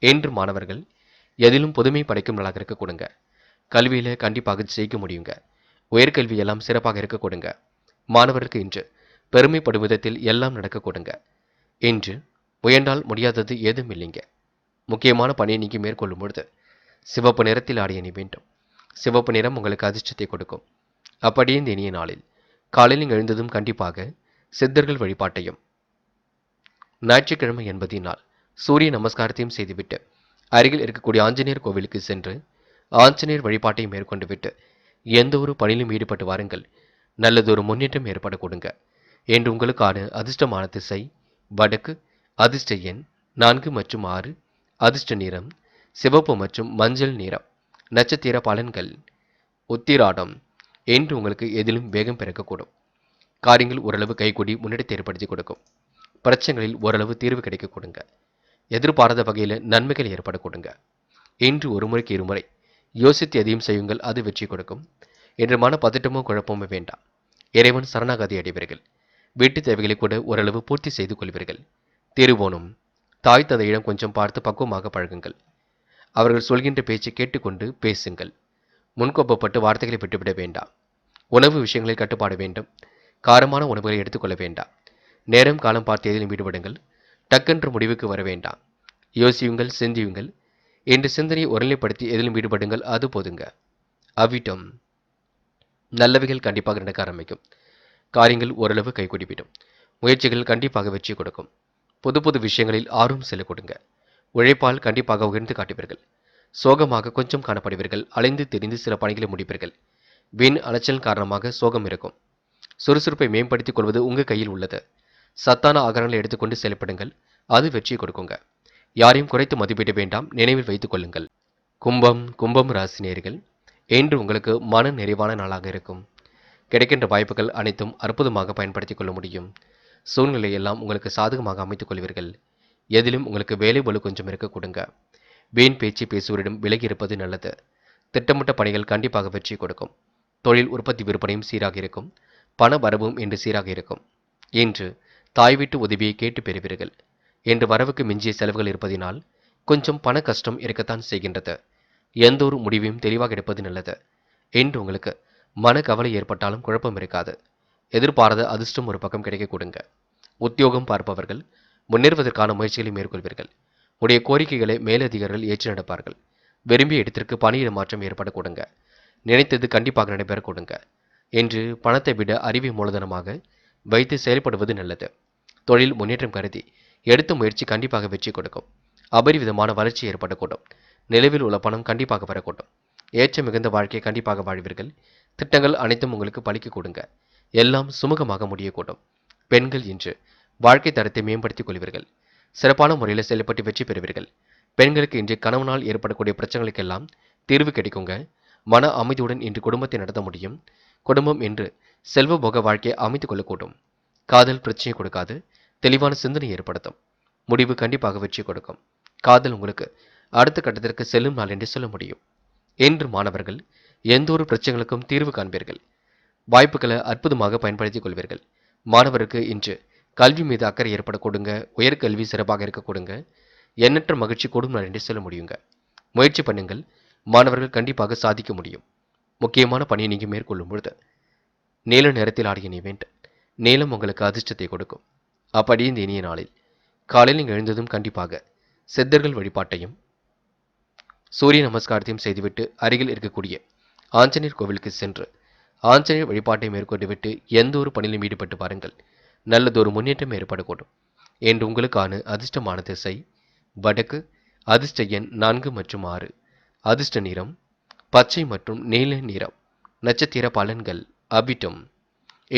என்று மாணவர்கள் எதிலும் புதுமை படைக்கும் நாளாக இருக்க கொடுங்க. கல்வியில கண்டிப்பாக ஜெயிக்க முடியுங்க. உயர்கல்வி எல்லாம் சிறப்பாக இருக்க கொடுங்க. மாணவருக்கு இன்று பெருமைப்படும் விதத்தில் எல்லாம் நடக்க கொடுங்க. இன்று முயன்றால் முடியாதது ஏதும் இல்லைங்க. முக்கியமான பணியை நீங்க மேற்கொள்ளும் பொழுது சிவப்பு நிறத்தில் ஆடிய அணி வேண்டும். சிவப்பு நிறம் உங்களுக்கு அதிர்ஷ்டத்தை கொடுக்கும். அப்படியே இந்த இனிய நாளில் காலையில் எழுந்ததும் கண்டிப்பாக சித்தர்கள் வழிபாட்டையும் ஞாயிற்றுக்கிழமை என்பதினால் சூரிய நமஸ்காரத்தையும் செய்துவிட்டு அருகில் இருக்கக்கூடிய ஆஞ்சநேயர் கோவிலுக்கு சென்று ஆஞ்சநேயர் வழிபாட்டை மேற்கொண்டு விட்டு எந்த ஒரு பணியிலும் ஈடுபட்டு வாருங்கள். நல்லதொரு முன்னேற்றம் ஏற்பட கொடுங்க. என்று உங்களுக்கான அதிர்ஷ்டமான திசை வடக்கு, அதிர்ஷ்ட எண் 4 மற்றும் 6, அதிர்ஷ்ட நிறம் சிவப்பு மற்றும் மஞ்சள் நிறம். நட்சத்திர பலன்கள். உத்திராடம். என்று உங்களுக்கு எதிலும் வேகம் பிறக்கக்கூடும். காரியங்கள் ஓரளவு கைகூடி முன்னேற்றத்தை ஏற்படுத்தி கொடுக்கும். பிரச்சனைகளில் ஓரளவு தீர்வு கிடைக்க கொடுங்க. எதிர்பாராத வகையில் நன்மைகள் ஏற்பட கொடுங்க. இன்று ஒரு முறைக்கு இருமுறை யோசித்து எதையும் செய்யுங்கள், அது வெற்றி கொடுக்கும். என்று மன பதட்டமோ குழப்பமோ வேண்டாம். இறைவன் சரணாகதி அடைவீர்கள். வீட்டு தேவைகளை கூட ஓரளவு பூர்த்தி செய்து கொள்வீர்கள். திருவோணம். தாய் தந்தையிடம் கொஞ்சம் பார்த்து பக்குவமாக பழகுங்கள். அவர்கள் சொல்கின்ற பேச்சை கேட்டுக்கொண்டு பேசுங்கள். முன்கோப்பப்பட்டு வார்த்தைகளை விட்டுவிட வேண்டாம். உணவு விஷயங்களில் கட்டுப்பாடு வேண்டும். காரமான உணவுகளை எடுத்துக்கொள்ள வேண்டாம். நேரம் காலம் பார்த்து எதிலும் ஈடுபடுங்கள். டக்கென்று முடிவுக்கு வர வேண்டாம். யோசியுங்கள், சிந்தியுங்கள். என்று சிந்தனையை ஒருநிலைப்படுத்தி எதிலும் ஈடுபடுங்கள். அது போதுங்க. அவ்விட்டம் நல்லவைகள் கண்டிப்பாக நடக்க ஆரம்பிக்கும். காரியங்கள் ஓரளவு கைகூடிவிடும். முயற்சிகள் கண்டிப்பாக வெற்றி கொடுக்கும். புது புது விஷயங்களில் ஆர்வம் செல்ல கொடுங்க. உழைப்பால் கண்டிப்பாக உயர்ந்து காட்டுவீர்கள். சோகமாக கொஞ்சம் காணப்படுவீர்கள். அலைந்து திரிந்து சில பணிகளை முடிப்பீர்கள். வீண் அலைச்சல் காரணமாக சோகம் இருக்கும். சுறுசுறுப்பை மேம்படுத்திக் கொள்வது உங்கள் கையில் உள்ளது. சத்தான ஆகாரங்களை எடுத்துக்கொண்டு செயல்படுங்கள். அது வெற்றி கொடுக்குங்க. யாரையும் குறைத்து மதிப்பிட வேண்டாம். நினைவில் வைத்துக் கொள்ளுங்கள். கும்பம் ராசினியர்கள் இன்று உங்களுக்கு மன நிறைவான நாளாக இருக்கும். கிடைக்கின்ற வாய்ப்புகள் அனைத்தும் அற்புதமாக பயன்படுத்திக் கொள்ள முடியும். சூழ்நிலை எல்லாம் உங்களுக்கு சாதகமாக அமைத்துக் கொள்வீர்கள். எதிலும் உங்களுக்கு வேலை பளு கொஞ்சம் இருக்க கொடுங்க. வீண் பேச்சு பேசுவரிடம் விலகி இருப்பது நல்லது. திட்டமிட்ட பணிகள் கண்டிப்பாக வெற்றி கொடுக்கும். தொழில் உற்பத்தி விற்பனையும் சீராக இருக்கும். பண வரவும் இன்று சீராக இருக்கும். இன்று தாய் வீட்டு உதவியை கேட்டு பெறுவீர்கள். இன்று வரவுக்கு மிஞ்சிய செலவுகள் இருப்பதினால் கொஞ்சம் பண கஷ்டம் இருக்கத்தான் செய்கின்றது. எந்த ஒரு முடிவையும் தெளிவாக எடுப்பது நல்லது. இன்று உங்களுக்கு மன கவலை ஏற்பட்டாலும் குழப்பம் இருக்காது. எதிர்பாராத அதிர்ஷ்டம் ஒரு பக்கம் கிடைக்க கொடுங்க. உத்தியோகம் பார்ப்பவர்கள் முன்னேறுவதற்கான முயற்சிகளை மேற்கொள்வீர்கள். உடைய கோரிக்கைகளை மேலதிகாரிகள் ஏற்று நடப்பார்கள். விரும்பிய இடத்திற்கு பணியிட மாற்றம் ஏற்பட கொடுங்க. நினைத்தது கண்டிப்பாக நடைபெற கொடுங்க. என்று பணத்தை விட அறிவை மூலதனமாக வைத்து செயல்படுவது நல்லது. தொழில் முன்னேற்றம் கருதி எடுத்த முயற்சி கண்டிப்பாக வெற்றி கொடுக்கும். அபரிவிதமான வளர்ச்சி ஏற்படக்கூடும். நிலவில் உள்ள பணம் கண்டிப்பாக வரக்கூடும். ஏற்ற மிகுந்த வாழ்க்கையை கண்டிப்பாக வாழ்வீர்கள். திட்டங்கள் அனைத்தும் உங்களுக்கு பலிக்க கொடுங்க. எல்லாம் சுமூகமாக முடியக்கூடும். பெண்கள் இன்று வாழ்க்கை தரத்தை மேம்படுத்திக் கொள்வீர்கள். சிறப்பான முறையில் செயல்பட்டு வெற்றி பெறுவீர்கள். பெண்களுக்கு இன்று கணவனால் ஏற்படக்கூடிய பிரச்சனைகளுக்கெல்லாம் தீர்வு கிடைக்குங்க. மன அமைதியுடன் இன்று குடும்பத்தை நடத்த முடியும். குடும்பம் என்று செல்வ போக வாழ்க்கையை அமைத்துக் கொள்ளக்கூடும். காதல் பிரச்சனை கொடுக்காது. தெளிவான சிந்தனை ஏற்படுத்தும். முடிவு கண்டிப்பாக வெற்றி கொடுக்கும். காதல் உங்களுக்கு அடுத்த கட்டத்திற்கு செல்லும் நாள் என்று சொல்ல முடியும். என்று மாணவர்கள் எந்த ஒரு பிரச்சனைகளுக்கும் தீர்வு காண்பீர்கள். வாய்ப்புகளை அற்புதமாக பயன்படுத்திக் கொள்வீர்கள். மாணவருக்கு இன்று கல்வி மீது அக்கறை ஏற்பட கொடுங்க. உயர்கல்வி சிறப்பாக இருக்க கொடுங்க. எண்ணற்ற மகிழ்ச்சி கூடும் நாள் என்று சொல்ல முடியுங்க. முயற்சி பண்ணுங்கள். மாணவர்கள் கண்டிப்பாக சாதிக்க முடியும். முக்கியமான பணியை நீங்கள் மேற்கொள்ளும் பொழுது நீல நிறத்தில் ஆடிய நீ வேண்டும். நீலம் உங்களுக்கு அதிர்ஷ்டத்தை கொடுக்கும். அப்படி இந்த இனிய நாளில் காலையில் நீங்கள் எழுந்ததும் கண்டிப்பாக சித்தர்கள் வழிபாட்டையும் சூரிய நமஸ்காரத்தையும் செய்துவிட்டு அருகில் இருக்கக்கூடிய ஆஞ்சநேயர் கோவிலுக்கு சென்று ஆஞ்சநேயர் வழிபாட்டை மேற்கொண்டு விட்டு எந்த ஒரு பணியிலும் ஈடுபட்டு பாருங்கள். நல்லதொரு முன்னேற்றம் ஏற்படக்கூடும். என்று உங்களுக்கான அதிர்ஷ்டமான திசை வடக்கு. அதிர்ஷ்ட எண் 4 மற்றும் 6. அதிர்ஷ்ட நிறம் பச்சை மற்றும் நீல நிறம். நட்சத்திர பலன்கள் அபிட்டம்.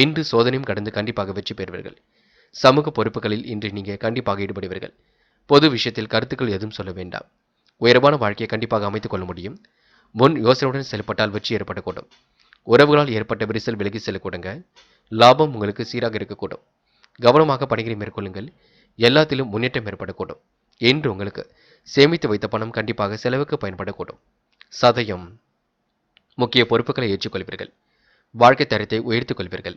இன்று சோதனையும் கடந்து கண்டிப்பாக வெற்றி பெறுவீர்கள். சமூக பொறுப்புகளில் இன்று நீங்கள் கண்டிப்பாக ஈடுபடுவீர்கள். பொது விஷயத்தில் கருத்துக்கள் எதுவும் சொல்ல வேண்டாம். உயர்வான வாழ்க்கையை கண்டிப்பாக அமைத்துக் கொள்ள முடியும். முன் யோசனையுடன் செயல்பட்டால் வெற்றி ஏற்படக்கூடும். உறவுகளால் ஏற்பட்ட விரிசல் விலகி செல்லக்கூடுங்க. லாபம் உங்களுக்கு சீராக இருக்கக்கூடும். கவனமாக பணிகளை மேற்கொள்ளுங்கள். எல்லாத்திலும் முன்னேற்றம் ஏற்படக்கூடும். என்று உங்களுக்கு சேமித்து வைத்த பணம் கண்டிப்பாக செலவுக்கு பயன்படக்கூடும். சதயம் முக்கிய பொறுப்புகளை ஏற்றுக்கொள்வீர்கள். வாழ்க்கை தரத்தை உயர்த்திக் கொள்வீர்கள்.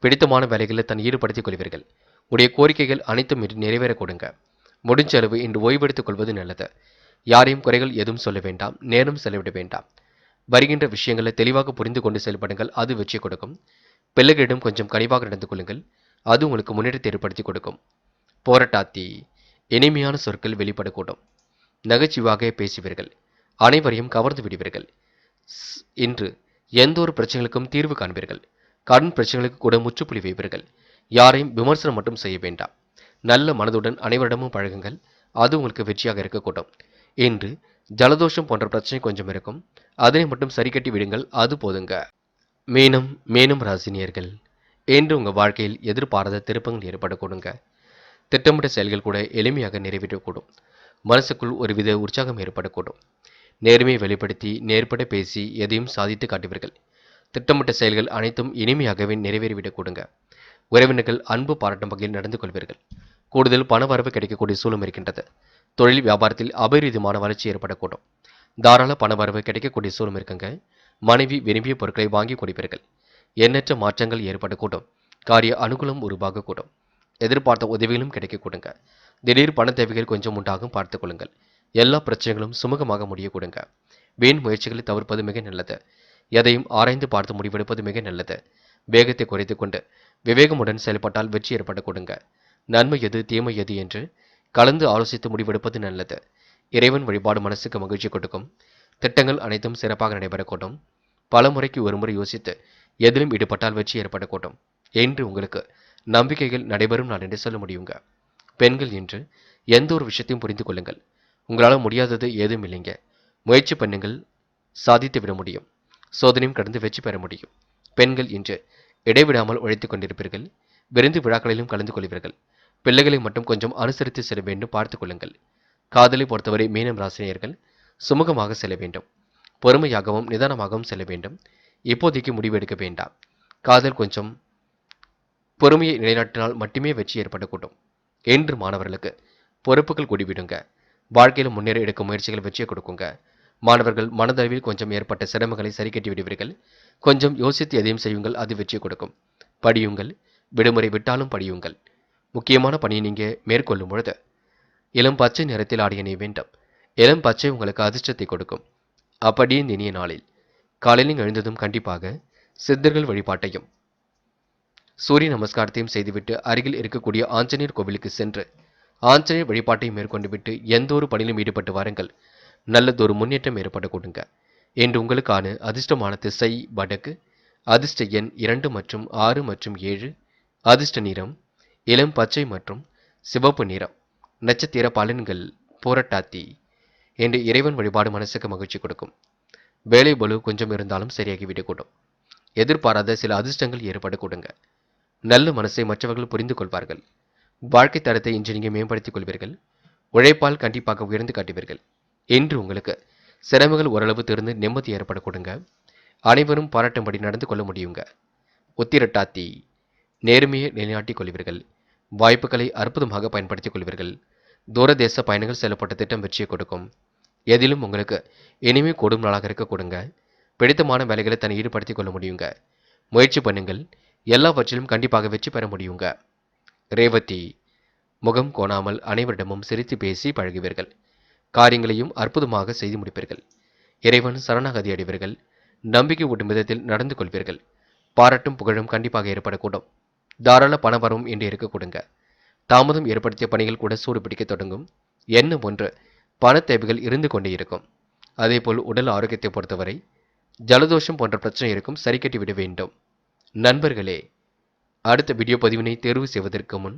பிடித்தமான வேலைகளில் தன் ஈடுபடுத்திக் கொள்வீர்கள். உடைய கோரிக்கைகள் அனைத்தும் இன்று நிறைவேற கொடுங்க. முடிஞ்ச அளவு இன்று ஓய்வெடுத்துக் கொள்வது நல்லது. யாரையும் குறைகள் எதுவும் சொல்ல வேண்டாம். நேரம் செலவிட வேண்டாம். வருகின்ற விஷயங்களை தெளிவாக புரிந்து கொண்டு செயல்படுங்கள். அது வெற்றி கொடுக்கும். பிள்ளைகளிடம் கொஞ்சம் கனிவாக நடந்து கொள்ளுங்கள். அது உங்களுக்கு முன்னேற்றத்தை ஏற்படுத்தி கொடுக்கும். போராட்டாத்தி இனிமையான சொற்கள் வெளிப்படக்கூடும். நகைச்சுவாக பேசுவீர்கள். அனைவரையும் கவர்ந்து விடுவீர்கள். இன்று எந்த ஒரு பிரச்சனைகளுக்கும் தீர்வு காண்பீர்கள். கடன் பிரச்சனைகளுக்கு கூட முற்றுப்புள்ளி வைப்பீர்கள். யாரையும் விமர்சனம் மட்டும் செய்ய வேண்டாம். நல்ல மனதுடன் அனைவரிடமும் பழகுங்கள். அது உங்களுக்கு வெற்றியாக இருக்கக்கூடும். இன்று ஜலதோஷம் போன்ற பிரச்சனை கொஞ்சம் இருக்கும். அதனை மட்டும் சரி கட்டி விடுங்கள். அது போதுங்க. மீனம் ராசினியர்கள் இன்று உங்கள் வாழ்க்கையில் எதிர்பாராத திருப்பங்கள் ஏற்படக்கூடுங்க. திட்டமிட்ட செயல்கள் கூட எளிமையாக நிறைவேற்றக்கூடும். மனசுக்குள் ஒருவித உற்சாகம் ஏற்படக்கூடும். நேர்மையை வெளிப்படுத்தி நேர்பட பேசி எதையும் சாதித்து காட்டுவீர்கள். திட்டமிட்ட செயல்கள் அனைத்தும் இனிமையாகவே நிறைவேறிவிடக் கொடுங்க. உறவினர்கள் அன்பு பாராட்டும் வகையில் நடந்து கொள்வீர்கள். கூடுதல் பண வரவு கிடைக்கக்கூடிய சூழலும் இருக்கின்றது. தொழில் வியாபாரத்தில் அபரிதமான வளர்ச்சி ஏற்படக்கூடும். தாராள பண வரவு கிடைக்கக்கூடிய சூழலும் இருக்குங்க. மனைவி விரும்பிய பொருட்களை வாங்கி கொடுப்பீர்கள். எண்ணற்ற மாற்றங்கள் ஏற்படக்கூடும். காரிய அனுகூலம் உருவாகக்கூடும். எதிர்பார்த்த உதவிகளும் கிடைக்க கொடுங்க. திடீர் பண தேவைகள் கொஞ்சம் உண்டாகும் பார்த்துக் கொள்ளுங்கள். எல்லா பிரச்சனைகளும் சுமூகமாக முடிய கொடுங்க. வீண் முயற்சிகளை தவிர்ப்பது மிக நல்லது. எதையும் ஆராய்ந்து பார்த்து முடிவெடுப்பது மிக நல்லது. வேகத்தை குறைத்துக் கொண்டு விவேகமுடன் செயல்பட்டால் வெற்றி ஏற்பட கொடுங்க. நன்மை எது தீமை எது என்று கலந்து ஆலோசித்து முடிவெடுப்பது நல்லது. இறைவன் வழிபாடு மனசுக்கு மகிழ்ச்சி கொடுக்கும். திட்டங்கள் அனைத்தும் சிறப்பாக நடைபெறக்கூடும். பல முறைக்கு ஒருமுறை யோசித்து எதிலும் ஈடுபட்டால் வெற்றி ஏற்படக்கூடும் என்று உங்களுக்கு நம்பிக்கைகள் நடைபெறும் நாள் என்று சொல்ல முடியுங்க. பெண்கள் இன்று எந்த ஒரு விஷயத்தையும் புரிந்து கொள்ளுங்கள். உங்களால் முடியாதது ஏதும் இல்லைங்க. முயற்சி பண்ணுங்கள், சாதித்து விட முடியும். சோதனையும் கடந்து வெற்றி பெற முடியும். பெண்கள் இன்று இடைவிடாமல் உழைத்துக் கொண்டிருப்பீர்கள். விருந்து விழாக்களிலும் கலந்து கொள்வீர்கள். பிள்ளைகளை மட்டும் கொஞ்சம் அனுசரித்து செல்ல வேண்டும், பார்த்துக் கொள்ளுங்கள். காதலை பொறுத்தவரை மீனம் ராசினியர்கள் சுமூகமாக செல்ல வேண்டும். பொறுமையாகவும் நிதானமாகவும் செல்ல வேண்டும். இப்போதைக்கு முடிவெடுக்க வேண்டாம். காதல் கொஞ்சம் பொறுமையை நிலைநாட்டினால் மட்டுமே வெற்றி ஏற்படக்கூடும். என்று மாணவர்களுக்கு பொறுப்புகள் கூடிவிடுங்க. வாழ்க்கையில் முன்னேற எடுக்கும் முயற்சிகள் வெற்றியை கொடுக்குங்க. மாணவர்கள் மனதளவில் கொஞ்சம் ஏற்பட்ட சிரமங்களை சரி கட்டி விடுவீர்கள். கொஞ்சம் யோசித்து எதையும் செய்யுங்கள், அது வெற்றியை கொடுக்கும். படியுங்கள், விடுமுறை விட்டாலும் படியுங்கள். முக்கியமான பணியை நீங்க மேற்கொள்ளும் பொழுது இளம் பச்சை நிறத்தில் ஆடிய நீ வேண்டும். இளம் பச்சை உங்களுக்கு அதிர்ஷ்டத்தை கொடுக்கும். அப்படியே இந்த இனிய நாளில் காலையில் எழுந்ததும் கண்டிப்பாக சித்தர்கள் வழிபாட்டையும் சூரிய நமஸ்காரத்தையும் செய்துவிட்டு அருகில் இருக்கக்கூடிய ஆஞ்சநேயர் கோவிலுக்கு சென்று ஆஞ்சநேயர் வழிபாட்டை மேற்கொண்டு விட்டு எந்த ஒரு பணியிலும் ஈடுபட்டு வாருங்கள். நல்லதொரு முன்னேற்றம் ஏற்பட கொடுங்க. என்று உங்களுக்கான அதிர்ஷ்டமான திசை வடக்கு. அதிர்ஷ்ட எண் 2 மற்றும் 6 மற்றும் 7. அதிர்ஷ்ட நிறம் இளம் பச்சை மற்றும் சிவப்பு நிறம். நட்சத்திர பலன்கள் போராட்டாத்தி. என்று இறைவன் வழிபாடு மனசுக்கு மகிழ்ச்சி கொடுக்கும். வேலை பளு கொஞ்சம் இருந்தாலும் சரியாகிவிடக்கூடும். எதிர்பாராத சில அதிர்ஷ்டங்கள் ஏற்பட கொடுங்க. நல்ல மனசை மற்றவர்கள் புரிந்து கொள்வார்கள். வாழ்க்கை தரத்தை இன்று நீங்கள் மேம்படுத்திக் கொள்வீர்கள். உழைப்பால் கண்டிப்பாக உயர்ந்து காட்டுவீர்கள். என்று உங்களுக்கு சிரமங்கள் ஓரளவு திறந்து நிம்மதி ஏற்பட கொடுங்க. அனைவரும் பாராட்டும்படி நடந்து கொள்ள முடியுங்க. உத்திரட்டாத்தி. நேர்மையை நிலைநாட்டிக் கொள்வீர்கள். வாய்ப்புகளை அற்புதமாக பயன்படுத்திக் கொள்வீர்கள். தூரதேச பயணங்கள் செல்லப்பட்ட திட்டம் வெற்றியை கொடுக்கும். எதிலும் உங்களுக்கு இனிமே கூடும் நாளாக இருக்க கொடுங்க. பிடித்தமான வேலைகளை தன்னை ஈடுபடுத்திக் கொள்ள முடியுங்க. முயற்சி பண்ணுங்கள், எல்லாவற்றிலும் கண்டிப்பாக வெற்றி பெற முடியுங்க. ரேவதி. முகம் கோணாமல் அனைவரிடமும் சிரித்து பேசி பழகுவீர்கள். காரியங்களையும் அற்புதமாக செய்து முடிப்பீர்கள். இறைவன் சரணாகதி அடைவீர்கள். நம்பிக்கை ஊட்டும் விதத்தில் நடந்து கொள்வீர்கள். பாராட்டும் புகழும் கண்டிப்பாக ஏற்படக்கூடும். தாராள பணவரவும் இன்று இருக்க கொடுங்க. தாமதம் ஏற்படுத்திய பணிகள் கூட சூடு பிடிக்க தொடங்கும். எண்ணம் ஒன்று பண தேவைகள் இருந்து கொண்டே இருக்கும். அதேபோல் உடல் ஆரோக்கியத்தை பொறுத்தவரை ஜலதோஷம் போன்ற பிரச்சனை இருக்கும், சரி கட்டி விட வேண்டும். நண்பர்களே, அடுத்த வீடியோ பதிவினை தேர்வு செய்வதற்கு முன்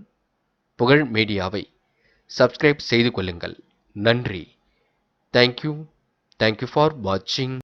புகழ் மீடியாவை சப்ஸ்கிரைப் செய்து கொள்ளுங்கள். நன்றி. தேங்க்யூ ஃபார் வாட்சிங்.